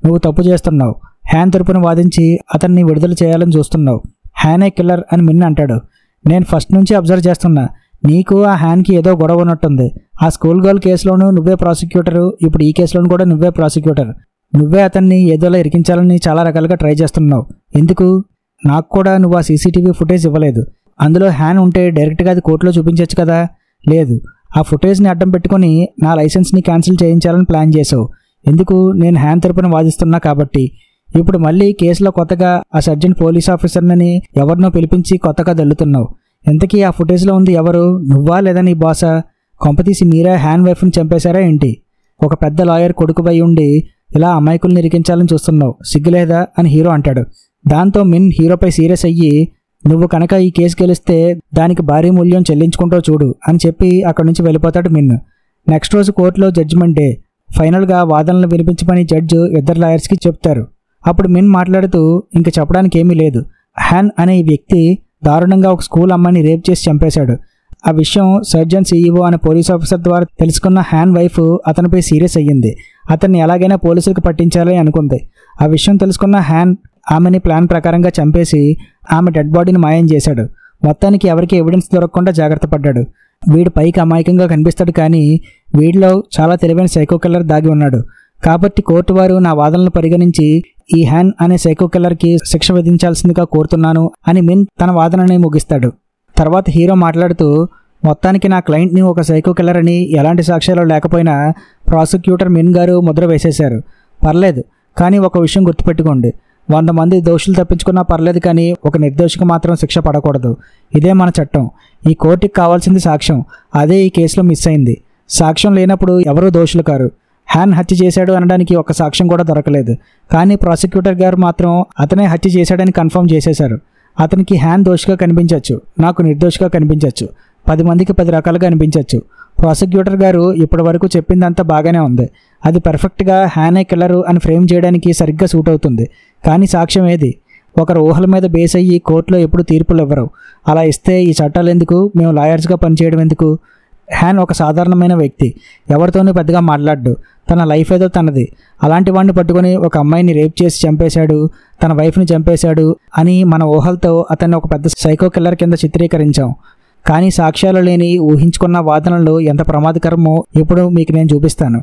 నువ్వు తప్పు చేస్తున్నావు, హ్యాన్ తరపున వాదించి అతన్ని విడుదల చేయాలని చూస్తున్నావు, హ్యానే కిల్లర్ అని మిన్ అంటాడు. నేను ఫస్ట్ నుంచి అబ్జర్వ్ చేస్తున్నా, నీకు ఆ హ్యాన్కి ఏదో గొడవ ఉన్నట్టుంది. ఆ స్కూల్ గర్ల్ కేసులోనూ నువ్వే ప్రాసిక్యూటరు, ఇప్పుడు ఈ కేసులోనూ కూడా నువ్వే ప్రాసిక్యూటర్. నువ్వే అతన్ని ఏదోలా ఇరికించాలని చాలా రకాలుగా ట్రై చేస్తున్నావు. ఎందుకు? నాకు కూడా నువ్వు ఆ సీసీటీవీ ఫుటేజ్ ఇవ్వలేదు. అందులో హ్యాన్ ఉంటే డైరెక్ట్గా అది కోర్టులో చూపించవచ్చు కదా. లేదు, ఆ ఫుటేజ్ని అడ్డం పెట్టుకుని నా లైసెన్స్ని క్యాన్సిల్ చేయించాలని ప్లాన్ చేసావు. ఎందుకు? నేను హ్యాన్ తరపున వాదిస్తున్నా కాబట్టి. ఇప్పుడు మళ్ళీ కేసులో కొత్తగా ఆ సర్జెంట్ పోలీస్ ఆఫీసర్ని ఎవరినో పిలిపించి కొత్తగా దల్లుతున్నావు. ఇంతకీ ఆ ఫుటేజ్లో ఉంది ఎవరు? నువ్వా లేదా నీ బాసా? కొంపతీసి మీరే హ్యాన్ వైఫ్ని చంపేశారా ఏంటి? ఒక పెద్ద లాయర్ కొడుకుపై ఉండి ఇలా అమాయకుల్ని ఇరికించాలని చూస్తున్నావు, సిగ్గులేదా అని హీరో అంటాడు. దాంతో మిన్ హీరోపై సీరియస్ అయ్యి, నువ్వు కనుక ఈ కేసు గెలిస్తే దానికి భారీ మూల్యం చెల్లించుకుంటావు చూడు అని చెప్పి అక్కడి నుంచి వెళ్ళిపోతాడు మిన్. నెక్స్ట్ రోజు కోర్టులో జడ్జిమెంట్ డే. ఫైనల్గా వాదనలు వినిపించమని జడ్జి ఇద్దరు లాయర్స్కి చెప్తారు. అప్పుడు మిన్ మాట్లాడుతూ, ఇంక చెప్పడానికి ఏమీ లేదు, హ్యాన్ అనే ఈ వ్యక్తి దారుణంగా ఒక స్కూల్ అమ్మాయిని రేప్ చేసి చంపేశాడు. ఆ విషయం సర్జన్ సీఈఓ అనే పోలీస్ ఆఫీసర్ ద్వారా తెలుసుకున్న హ్యాన్ వైఫ్ అతనిపై సీరియస్ అయ్యింది. అతన్ని ఎలాగైనా పోలీసులకు పట్టించాలని అనుకుంది. ఆ విషయం తెలుసుకున్న హ్యాన్ ఆమెని ప్లాన్ ప్రకారంగా చంపేసి ఆమె డెడ్ బాడీని మాయం చేశాడు. మొత్తానికి ఎవరికి ఎవిడెన్స్ దొరకకుండా జాగ్రత్త పడ్డాడు. వీడు పైకి అమాయకంగా కనిపిస్తాడు, కానీ వీడిలో చాలా తెలివైన సైకో కిల్లర్ దాగి ఉన్నాడు. కాబట్టి కోర్టు వారు నా వాదనలు పరిగణించి ఈ హ్యాన్ అనే సైకో కిల్లర్కి శిక్ష విధించాల్సిందిగా కోరుతున్నాను అని మిన్ తన వాదనని ముగిస్తాడు. తర్వాత హీరో మాట్లాడుతూ, మొత్తానికి నా క్లయింట్ని ఒక సైకో కిల్లర్ అని ఎలాంటి సాక్ష్యాలు లేకపోయినా ప్రాసిక్యూటర్ మిన్ గారు ముద్ర వేసేశారు. పర్లేదు, కానీ ఒక విషయం గుర్తుపెట్టుకోండి, 100 మంది దోషులు తప్పించుకున్నా పర్లేదు, కానీ ఒక నిర్దోషికి మాత్రం శిక్ష పడకూడదు. ఇదే మన చట్టం. ఈ కోర్టుకి కావాల్సింది సాక్ష్యం. అదే ఈ కేసులో మిస్ అయింది. సాక్ష్యం లేనప్పుడు ఎవరూ దోషులు కారు. హ్యాన్ హత్య చేశాడు అనడానికి ఒక సాక్ష్యం కూడా దొరకలేదు. కానీ ప్రాసిక్యూటర్ గారు మాత్రం అతనే హత్య చేశాడని కన్ఫర్మ్ చేసేశారు. అతనికి హ్యాన్ దోషిగా కనిపించవచ్చు, నాకు నిర్దోషిగా కనిపించవచ్చు, 10 మందికి 10 రకాలుగా అనిపించవచ్చు. ప్రాసిక్యూటర్ గారు ఇప్పటి వరకు చెప్పిందంతా బాగానే ఉంది. అది పర్ఫెక్ట్గా హ్యానే కిల్లరు అని ఫ్రేమ్ చేయడానికి సరిగ్గా సూట్ అవుతుంది. కానీ సాక్ష్యం ఏది? ఒకరు ఊహల మీద బేస్ అయ్యి కోర్టులో ఎప్పుడు తీర్పులు ఇవ్వరు. అలా ఇస్తే ఈ చట్టాలు ఎందుకు? మేము లాయర్స్గా పనిచేయడం ఎందుకు? హ్యాన్ ఒక సాధారణమైన వ్యక్తి, ఎవరితోనూ పెద్దగా మాట్లాడ్డు. తన లైఫ్ ఏదో తనది. అలాంటి వాడిని పట్టుకొని ఒక అమ్మాయిని రేప్ చేసి చంపేశాడు, తన వైఫ్ని చంపేశాడు అని మన ఊహలతో అతన్ని ఒక పెద్ద సైకో కిల్లర్ కింద చిత్రీకరించాం. కానీ సాక్ష్యాలు లేని ఊహించుకున్న వాదనలు ఎంత ప్రమాదకరమో ఇప్పుడు మీకు నేను చూపిస్తాను.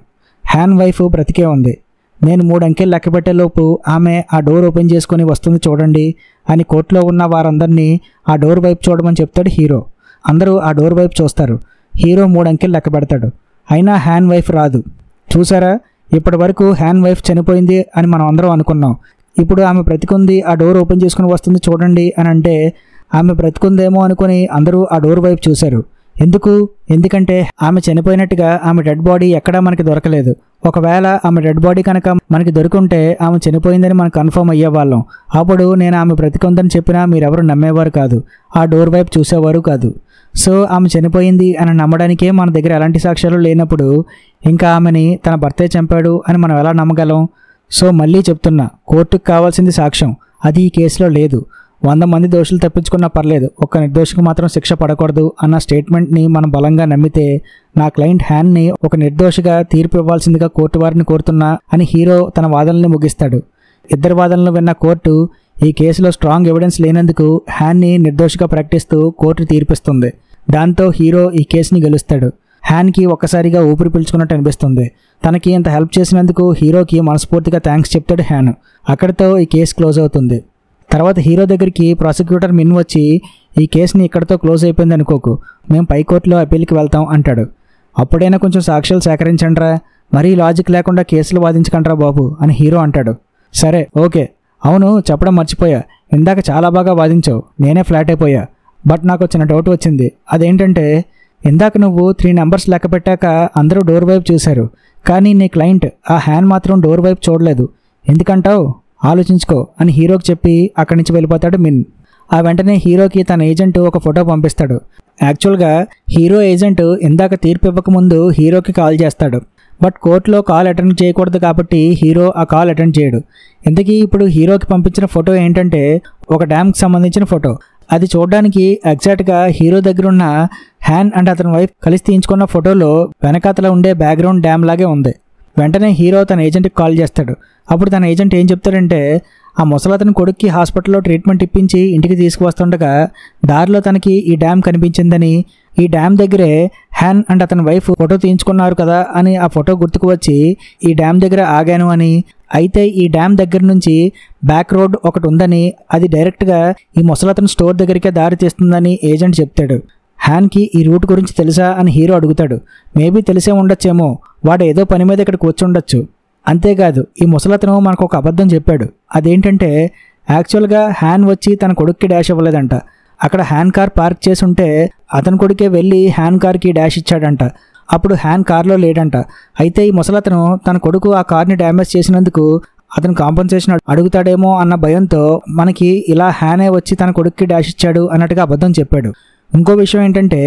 హ్యాన్ వైఫ్ బ్రతికే ఉంది. నేను 3 అంకెలు లెక్కపెట్టేలోపు ఆమె ఆ డోర్ ఓపెన్ చేసుకొని వస్తుంది చూడండి అని కోర్టులో ఉన్న వారందరినీ ఆ డోర్ వైపు చూడమని చెప్తాడు హీరో. అందరూ ఆ డోర్ వైపు చూస్తారు. హీరో 3 అంకెలు లెక్క పెడతాడు. అయినా హ్యాన్ వైఫ్ రాదు. చూసారా, ఇప్పటి వరకు హ్యాన్ వైఫ్ చనిపోయింది అని మనం అందరం అనుకున్నాం. ఇప్పుడు ఆమె బ్రతికుంది, ఆ డోర్ ఓపెన్ చేసుకుని వస్తుంది చూడండి అని అంటే ఆమె బ్రతికుందేమో అనుకుని అందరూ ఆ డోర్ వైపు చూశారు. ఎందుకంటే ఆమె చనిపోయినట్టుగా ఆమె డెడ్ బాడీ ఎక్కడా మనకి దొరకలేదు. ఒకవేళ ఆమె డెడ్ బాడీ కనుక మనకి దొరుకుంటే ఆమె చనిపోయిందని మనం కన్ఫర్మ్ అయ్యేవాళ్ళం. అప్పుడు నేను ఆమె బ్రతికుందని చెప్పినా మీరెవరు నమ్మేవారు కాదు, ఆ డోర్ వైపు చూసేవారు కాదు. సో ఆమె చనిపోయింది అని నమ్మడానికే మన దగ్గర ఎలాంటి సాక్ష్యాలు లేనప్పుడు ఇంకా ఆమెని తన భర్తే చంపాడు అని మనం ఎలా నమ్మగలం? సో మళ్ళీ చెప్తున్నా, కోర్టుకు కావాల్సింది సాక్ష్యం. అది ఈ కేసులో లేదు. 100 మంది దోషులు తప్పించుకున్నా పర్లేదు, ఒక్క నిర్దోషికి మాత్రం శిక్ష పడకూడదు అన్న స్టేట్మెంట్ని మనం బలంగా నమ్మితే నా క్లయింట్ హ్యాన్ని ఒక నిర్దోషిగా తీర్పు ఇవ్వాల్సిందిగా కోర్టు వారిని కోరుతున్నా అని హీరో తన వాదనల్ని ముగిస్తాడు. ఇద్దరి వాదనలు విన్న కోర్టు ఈ కేసులో స్ట్రాంగ్ ఎవిడెన్స్ లేనందుకు హ్యాన్ని నిర్దోషిగా ప్రకటిస్తూ కోర్టు తీర్పిస్తుంది. దాంతో హీరో ఈ కేసుని గెలుస్తాడు. హ్యాన్కి ఒక్కసారిగా ఊపిరి పీల్చుకున్నట్టు అనిపిస్తుంది. తనకి ఇంత హెల్ప్ చేసినందుకు హీరోకి మనస్ఫూర్తిగా థ్యాంక్స్ చెప్తాడు హ్యాన్. అక్కడితో ఈ కేసు క్లోజ్ అవుతుంది. తర్వాత హీరో దగ్గరికి ప్రాసిక్యూటర్ మిన్ వచ్చి ఈ కేసుని ఇక్కడితో క్లోజ్ అయిపోయింది అనుకోకు, మేము పై కోర్టులో అప్పీల్కి వెళ్తాం అంటాడు. అప్పుడైనా కొంచెం సాక్ష్యాలు సేకరించండ్రా, మరీ లాజిక్ లేకుండా కేసులు వాదించకండ్రా బాబు అని హీరో అంటాడు. సరే ఓకే, అవును చెప్పడం మర్చిపోయా, ఇందాక చాలా బాగా వాదించావు, నేనే ఫ్లాట్ అయిపోయా. బట్ నాకు వచ్చిన డౌట్ వచ్చింది. అదేంటంటే ఇందాక నువ్వు 3 నెంబర్స్ లెక్క పెట్టాక అందరూ డోర్ వైపు చూశారు, కానీ నీ క్లయింట్ ఆ హ్యాన్ మాత్రం డోర్ వైపు చూడలేదు. ఎందుకంటావు? ఆలోచించుకో అని హీరోకి చెప్పి అక్కడి నుంచి వెళ్ళిపోతాడు మిన్. ఆ వెంటనే హీరోకి తన ఏజెంట్ ఒక ఫోటో పంపిస్తాడు. యాక్చువల్గా హీరో ఏజెంట్ ఇందాక తీర్పు ఇవ్వకముందు హీరోకి కాల్ చేస్తాడు. బట్ కోర్టులో కాల్ అటెండ్ చేయకూడదు కాబట్టి హీరో ఆ కాల్ అటెండ్ చేయడు. ఇంతకీ ఇప్పుడు హీరోకి పంపించిన ఫోటో ఏంటంటే ఒక డ్యామ్కి సంబంధించిన ఫోటో. అది చూడడానికి ఎగ్జాక్ట్గా హీరో దగ్గర ఉన్న హ్యాన్ అండ్ అతని వైఫ్ కలిసి తీయించుకున్న ఫోటోలో వెనకాతల ఉండే బ్యాక్గ్రౌండ్ డ్యామ్ లాగే ఉంది. వెంటనే హీరో తన ఏజెంట్కి కాల్ చేస్తాడు. అప్పుడు తన ఏజెంట్ ఏం చెప్తాడంటే ఆ ముసలతని కొడుక్కి హాస్పిటల్లో ట్రీట్మెంట్ ఇప్పించి ఇంటికి తీసుకువస్తుండగా దారిలో తనకి ఈ డ్యామ్ కనిపించిందని, ఈ డ్యామ్ దగ్గరే హ్యాన్ అండ్ అతని వైఫ్ ఫోటో తీయించుకున్నారు కదా అని ఆ ఫోటో గుర్తుకు వచ్చి ఈ డ్యామ్ దగ్గర ఆగాను అని, అయితే ఈ డ్యామ్ దగ్గర నుంచి బ్యాక్ రోడ్ ఒకటి ఉందని, అది డైరెక్ట్గా ఈ ముసలతని స్టోర్ దగ్గరికే దారి తీస్తుందని ఏజెంట్ చెప్తాడు. హ్యాన్కి ఈ రూట్ గురించి తెలుసా అని హీరో అడుగుతాడు. మేబీ తెలిసే ఉండొచ్చేమో, వాడు ఏదో పని మీద ఇక్కడికి వచ్చి ఉండొచ్చు. అంతేకాదు ఈ ముసలతను మనకు ఒక అబద్ధం చెప్పాడు. అదేంటంటే యాక్చువల్గా హ్యాన్ వచ్చి తన కొడుక్కి డాష్ ఇవ్వలేదంట. అక్కడ హ్యాన్ కార్ పార్క్ చేసి ఉంటే అతని కొడుకే వెళ్ళి హ్యాన్ కార్కి డాష్ ఇచ్చాడంట. అప్పుడు హ్యాన్ కార్లో లేడంట. అయితే ఈ ముసలతను తన కొడుకు ఆ కార్ని డ్యామేజ్ చేసినందుకు అతను కాంపన్సేషన్ అడుగుతాడేమో అన్న భయంతో మనకి ఇలా హ్యానే వచ్చి తన కొడుక్కి డాష్ ఇచ్చాడు అన్నట్టుగా అబద్ధం చెప్పాడు. ఇంకో విషయం ఏంటంటే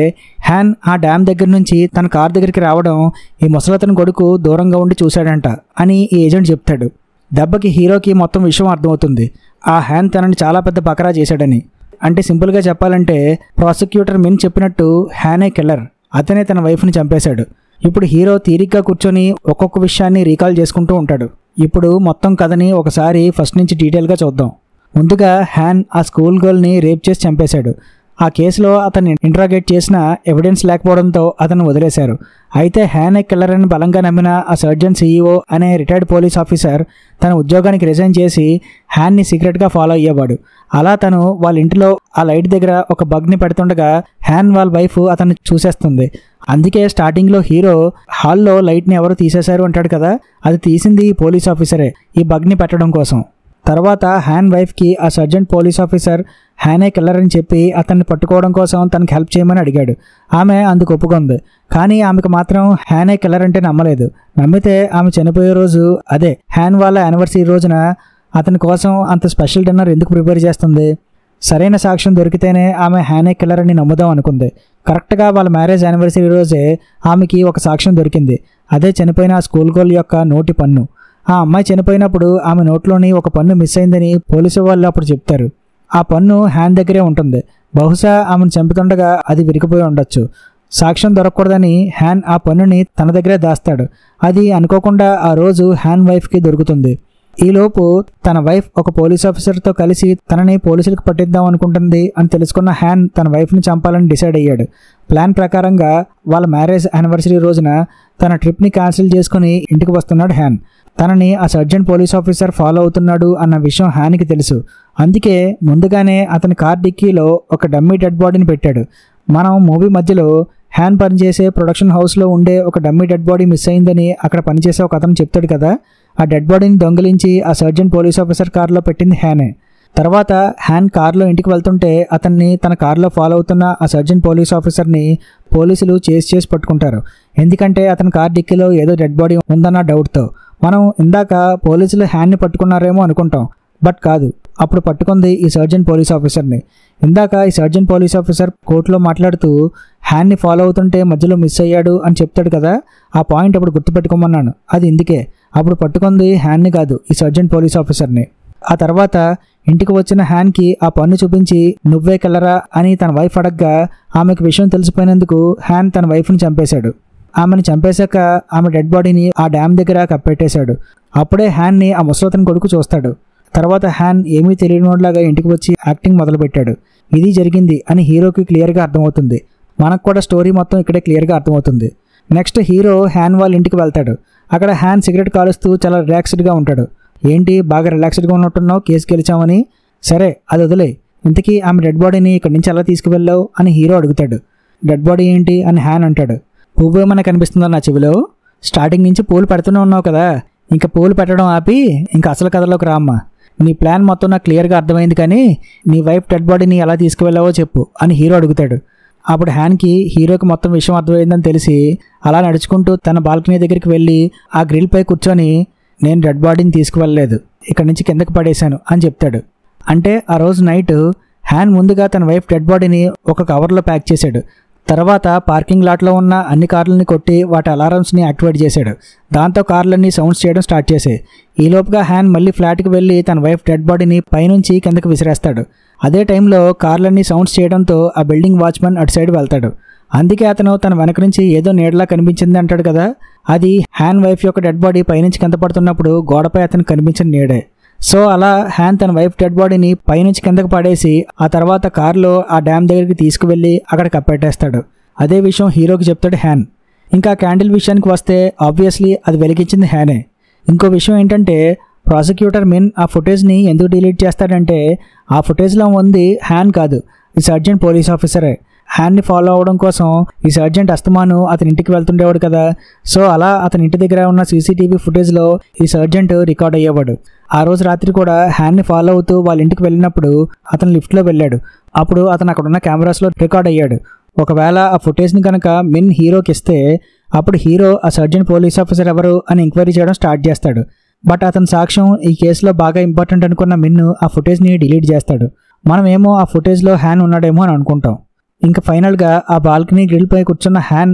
హ్యాన్ ఆ డ్యామ్ దగ్గర నుంచి తన కార్ దగ్గరికి రావడం ఈ ముసలతను కొడుకు దూరంగా ఉండి చూశాడంట అని ఈ ఏజెంట్ చెప్తాడు. దెబ్బకి హీరోకి మొత్తం విషయం అర్థమవుతుంది. ఆ హ్యాన్ తనని చాలా పెద్ద బకరా చేశాడని. అంటే సింపుల్గా చెప్పాలంటే ప్రాసిక్యూటర్ మిన్ చెప్పినట్టు హ్యానే కిల్లర్, అతనే తన వైఫ్ని చంపేశాడు. ఇప్పుడు హీరో తీరిగ్గా కూర్చొని ఒక్కొక్క విషయాన్ని రీకాల్ చేసుకుంటూ ఉంటాడు. ఇప్పుడు మొత్తం కథని ఒకసారి ఫస్ట్ నుంచి డీటెయిల్గా చూద్దాం. ముందుగా హ్యాన్ ఆ స్కూల్ గర్ల్ని రేప్ చేసి చంపేశాడు. ఆ కేసులో అతన్ని ఇంట్రాగేట్ చేసిన ఎవిడెన్స్ లేకపోవడంతో అతను వదిలేశారు. అయితే హ్యానే కిల్లర్ అని బలంగా నమ్మిన ఆ సర్జన్ CEO అనే రిటైర్డ్ పోలీస్ ఆఫీసర్ తన ఉద్యోగానికి రిజైన్ చేసి హ్యాన్ని సీక్రెట్గా ఫాలో అయ్యేవాడు. అలా తను వాళ్ళ ఇంటిలో ఆ లైట్ దగ్గర ఒక బగ్ని పెడుతుండగా హ్యాన్ వాళ్ళ వైఫ్ అతన్ని చూసేస్తుంది. అందుకే స్టార్టింగ్లో హీరో హాల్లో లైట్ని ఎవరు తీసేశారు అంటాడు కదా, అది తీసింది ఈ పోలీస్ ఆఫీసరే ఈ బగ్ని పెట్టడం కోసం. తర్వాత హ్యాన్ వైఫ్కి ఆ సర్జెంట్ పోలీస్ ఆఫీసర్ హ్యానే కిల్లర్ అని చెప్పి అతన్ని పట్టుకోవడం కోసం తనకి హెల్ప్ చేయమని అడిగాడు. ఆమె అందుకు ఒప్పుకుంది. కానీ ఆమెకు మాత్రం హ్యానే కిల్లర్ అంటే నమ్మలేదు. నమ్మితే ఆమె చనిపోయే రోజు అదే హ్యాన్ వాళ్ళ యానివర్సరీ రోజున అతని కోసం అంత స్పెషల్ డిన్నర్ ఎందుకు ప్రిపేర్ చేస్తుంది? సరైన సాక్ష్యం దొరికితేనే ఆమె హ్యానే కిల్లర్ అని నమ్ముదాం అనుకుంది. కరెక్ట్గా వాళ్ళ మ్యారేజ్ యానివర్సరీ రోజే ఆమెకి ఒక సాక్ష్యం దొరికింది. అదే చనిపోయిన ఆ స్కూల్ గర్ల్ యొక్క నోటి పన్ను. ఆ అమ్మాయి చనిపోయినప్పుడు ఆమె నోట్లోని ఒక పన్ను మిస్ అయిందని పోలీసు వాళ్ళు అప్పుడు చెప్తారు. ఆ పన్ను హ్యాన్ దగ్గరే ఉంటుంది. బహుశా ఆమెను చంపుతుండగా అది విరిగిపోయి ఉండొచ్చు. సాక్ష్యం దొరకకూడదని హ్యాన్ ఆ పన్నుని తన దగ్గరే దాస్తాడు. అది అనుకోకుండా ఆ రోజు హ్యాన్ వైఫ్కి దొరుకుతుంది. ఈలోపు తన వైఫ్ ఒక పోలీస్ ఆఫీసర్తో కలిసి తనని పోలీసులకు పట్టిద్దాం అనుకుంటుంది అని తెలుసుకున్న హ్యాన్ తన వైఫ్ని చంపాలని డిసైడ్ అయ్యాడు. ప్లాన్ ప్రకారంగా వాళ్ళ మ్యారేజ్ యానివర్సరీ రోజున తన ట్రిప్ని క్యాన్సిల్ చేసుకుని ఇంటికి వస్తున్నాడు హ్యాన్. తనని ఆ సర్జెంట్ పోలీస్ ఆఫీసర్ ఫాలో అవుతున్నాడు అన్న విషయం హ్యాన్కి తెలుసు. అందుకే ముందుగానే అతని కార్ డిక్కీలో ఒక డమ్మీ డెడ్ బాడీని పెట్టాడు. మనం మూవీ మధ్యలో హ్యాన్ పనిచేసే ప్రొడక్షన్ హౌస్లో ఉండే ఒక డమ్మీ డెడ్ బాడీ మిస్ అయిందని అక్కడ పనిచేసే ఒక అతను చెప్తాడు కదా. ఆ డెడ్ బాడీని దొంగిలించి ఆ సర్జెంట్ పోలీస్ ఆఫీసర్ కార్లో పెట్టింది హ్యానే. తర్వాత హ్యాన్ కార్లో ఇంటికి వెళ్తుంటే అతన్ని తన కార్లో ఫాలో అవుతున్న ఆ సర్జెంట్ పోలీస్ ఆఫీసర్ని పోలీసులు చేసి పట్టుకుంటారు. ఎందుకంటే అతని కార్ డిక్కీలో ఏదో డెడ్ బాడీ ఉందన్న డౌట్తో. మనం ఇందాక పోలీసులు హ్యాన్ని పట్టుకున్నారేమో అనుకుంటాం, బట్ కాదు. అప్పుడు పట్టుకుంది ఈ సర్జెంట్ పోలీస్ ఆఫీసర్ని. ఇందాక ఈ సర్జెంట్ పోలీస్ ఆఫీసర్ కోర్టులో మాట్లాడుతూ హ్యాన్ని ఫాలో అవుతుంటే మధ్యలో మిస్ అయ్యాడు అని చెప్తాడు కదా. ఆ పాయింట్ అప్పుడు గుర్తుపెట్టుకోమన్నాను. అది ఇందుకే. అప్పుడు పట్టుకుంది హ్యాన్ని కాదు, ఈ సర్జెంట్ పోలీస్ ఆఫీసర్ని. ఆ తర్వాత ఇంటికి వచ్చిన హ్యాన్కి ఆ పన్ను చూపించి నువ్వే కిల్లరా అని తన వైఫ్ అడగ్గా ఆమెకు విషయం తెలిసిపోయినందుకు హ్యాన్ తన వైఫ్ని చంపేశాడు. ఆమెను చంపేశాక ఆమె డెడ్ బాడీని ఆ డ్యామ్ దగ్గర కప్పెట్టేశాడు. అప్పుడే హ్యాన్ని ఆ ముసలతని కొడుకు చూస్తాడు. తర్వాత హ్యాన్ ఏమీ తెలియనోడ్లాగా ఇంటికి వచ్చి యాక్టింగ్ మొదలుపెట్టాడు. ఇది జరిగింది అని హీరోకి క్లియర్గా అర్థమవుతుంది. మనకు కూడా స్టోరీ మొత్తం ఇక్కడే క్లియర్గా అర్థమవుతుంది. నెక్స్ట్ హీరో హ్యాన్ వాళ్ళ ఇంటికి వెళ్తాడు. అక్కడ హ్యాన్ సిగరెట్ కాలుస్తూ చాలా రిలాక్స్డ్గా ఉంటాడు. ఏంటి బాగా రిలాక్స్డ్గా ఉన్నట్టున్నావు, కేసు గెలిచామని? సరే అది వదిలే, ఇంతకీ ఆమె డెడ్ బాడీని ఇక్కడి నుంచి ఎలా తీసుకువెళ్ళావు అని హీరో అడుగుతాడు. డెడ్ బాడీ ఏంటి అని హ్యాన్ అంటాడు. పువ్వు ఏమైనా కనిపిస్తుందా నా చెవిలో? స్టార్టింగ్ నుంచి పూలు పెడుతూనే ఉన్నావు కదా, ఇంకా పూలు పెట్టడం ఆపి ఇంకా అసలు కథలోకి రామ్మా. నీ ప్లాన్ మొత్తం నాకు క్లియర్గా అర్థమైంది, కానీ నీ వైఫ్ డెడ్ బాడీని ఎలా తీసుకువెళ్ళావో చెప్పు అని హీరో అడుగుతాడు. అప్పుడు హ్యాన్కి హీరోకి మొత్తం విషయం అర్థమైందని తెలిసి అలా నడుచుకుంటూ తన బాల్కనీ దగ్గరికి వెళ్ళి ఆ గ్రిల్పై కూర్చొని నేను డెడ్ బాడీని తీసుకువెళ్ళలేదు, ఇక్కడి నుంచి కిందకి పడేశాను అని చెప్తాడు. అంటే ఆ రోజు నైట్ హ్యాన్ ముందుగా తన వైఫ్ డెడ్ బాడీని ఒక కవర్లో ప్యాక్ చేశాడు. తర్వాత పార్కింగ్ లాట్లో ఉన్న అన్ని కార్లని కొట్టి వాటి అలారమ్స్ని యాక్టివేట్ చేశాడు. దాంతో కార్లన్నీ సౌండ్స్ చేయడం స్టార్ట్ చేశాయి. ఈలోపుగా హ్యాన్ మళ్ళీ ఫ్లాట్కి వెళ్ళి తన వైఫ్ డెడ్ బాడీని పైనుంచి కిందకి విసిరేస్తాడు. అదే టైంలో కార్లన్నీ సౌండ్స్ చేయడంతో ఆ బిల్డింగ్ వాచ్మెన్ అటు సైడ్ వెళ్తాడు. అందుకే అతను తన వెనక నుంచి ఏదో నీడలా కనిపించింది అంటాడు కదా, అది హ్యాన్ వైఫ్ యొక్క డెడ్ బాడీ పైనుంచి కింద పడుతున్నప్పుడు గోడపై అతను కనిపించిన నీడే. సో అలా హ్యాన్ తన వైఫ్ డెడ్ బాడీని పైనుంచి కిందకు పడేసి ఆ తర్వాత కారులో ఆ డ్యామ్ దగ్గరికి తీసుకువెళ్ళి అక్కడ కప్పెట్టేస్తాడు. అదే విషయం హీరోకి చెప్తాడు హ్యాన్. ఇంకా క్యాండిల్ విషయానికి వస్తే ఆబ్వియస్లీ అది వెలిగించింది హ్యానే. ఇంకో విషయం ఏంటంటే ప్రాసిక్యూటర్ మిన్ ఆ ఫుటేజ్ని ఎందుకు డిలీట్ చేస్తాడంటే ఆ ఫుటేజ్లో ఉంది హ్యాన్ కాదు, ఈ సర్జెంట్ పోలీస్ ఆఫీసరే. హ్యాన్ని ఫాలో అవడం కోసం ఈ సర్జెంట్ అస్తమాను అతని ఇంటికి వెళ్తుండేవాడు కదా. సో అలా అతని ఇంటి దగ్గర ఉన్న సీసీటీవీ ఫుటేజ్లో ఈ సర్జెంట్ రికార్డ్ అయ్యేవాడు. ఆ రోజు రాత్రి కూడా హ్యాన్ని ఫాలో అవుతూ వాళ్ళ ఇంటికి వెళ్ళినప్పుడు అతను లిఫ్ట్లో వెళ్ళాడు. అప్పుడు అతను అక్కడ ఉన్న కెమెరాస్లో రికార్డ్ అయ్యాడు. ఒకవేళ ఆ ఫుటేజ్ని కనుక మిన్ హీరోకి ఇస్తే అప్పుడు హీరో ఆ సర్జెంట్ పోలీస్ ఆఫీసర్ ఎవరు అని ఎంక్వైరీ చేయడం స్టార్ట్ చేస్తాడు. బట్ అతని సాక్ష్యం ఈ కేసులో బాగా ఇంపార్టెంట్ అనుకున్న మిన్ ఆ ఫుటేజ్ని డిలీట్ చేస్తాడు. మనమేమో ఆ ఫుటేజ్లో హ్యాన్ ఉన్నాడేమో అని అనుకుంటాం. ఇంకా ఫైనల్గా ఆ బాల్కనీ గ్రిల్పై కూర్చున్న హ్యాన్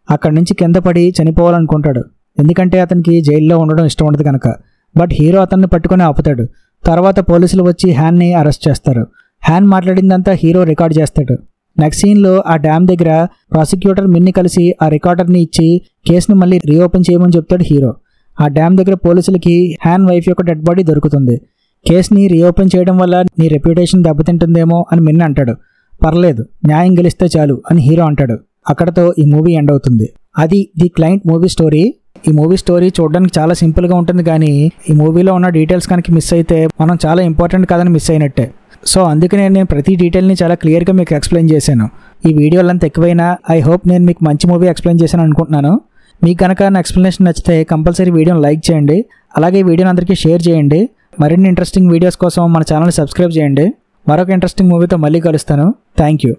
అక్కడి నుంచి కింద పడి చనిపోవాలనుకుంటాడు. ఎందుకంటే అతనికి జైల్లో ఉండడం ఇష్టం ఉండదు కనుక. బట్ హీరో అతన్ని పట్టుకొని ఆపుతాడు. తర్వాత పోలీసులు వచ్చి హ్యాన్ని అరెస్ట్ చేస్తారు. హ్యాన్ మాట్లాడిందంతా హీరో రికార్డ్ చేస్తాడు. నెక్స్ట్ సీన్లో ఆ డ్యామ్ దగ్గర ప్రాసిక్యూటర్ మిన్ని కలిసి ఆ రికార్డర్ని ఇచ్చి కేసుని మళ్ళీ రీఓపెన్ చేయమని చెప్తాడు హీరో. ఆ డ్యామ్ దగ్గర పోలీసులకి హ్యాన్ వైఫ్ యొక్క డెడ్ బాడీ దొరుకుతుంది. కేసుని రీఓపెన్ చేయడం వల్ల నీ రెప్యుటేషన్ దెబ్బతింటుందేమో అని మిన్ అంటాడు. పర్లేదు, న్యాయం గెలిస్తే చాలు అని హీరో అంటాడు. అక్కడతో ఈ మూవీ ఎండ్ అవుతుంది. అది ది క్లయింట్ మూవీ స్టోరీ. ఈ మూవీ స్టోరీ చూడడానికి చాలా సింపుల్గా ఉంటుంది, కానీ ఈ మూవీలో ఉన్న డీటెయిల్స్ కనుక మిస్ అయితే మనం చాలా ఇంపార్టెంట్ కథని మిస్ అయినట్టే. సో అందుకనే నేను ప్రతి డీటెయిల్ని చాలా క్లియర్గా మీకు ఎక్స్ప్లెయిన్ చేశాను. ఈ వీడియోలో అంత ఎక్కువైనా ఐ హోప్ నేను మీకు మంచి మూవీ ఎక్స్ప్లెయిన్ చేశాను అనుకుంటున్నాను. మీకు కనుక నా ఎక్స్ప్లెనేషన్ నచ్చితే కంపల్సరీ వీడియోని లైక్ చేయండి. అలాగే వీడియోని అందరికీ షేర్ చేయండి. మరిన్ని ఇంట్రెస్టింగ్ వీడియోస్ కోసం మన ఛానల్ని సబ్స్క్రైబ్ చేయండి. మరొక ఇంట్రెస్టింగ్ మూవీతో మళ్ళీ కలుస్తాను. Thank you.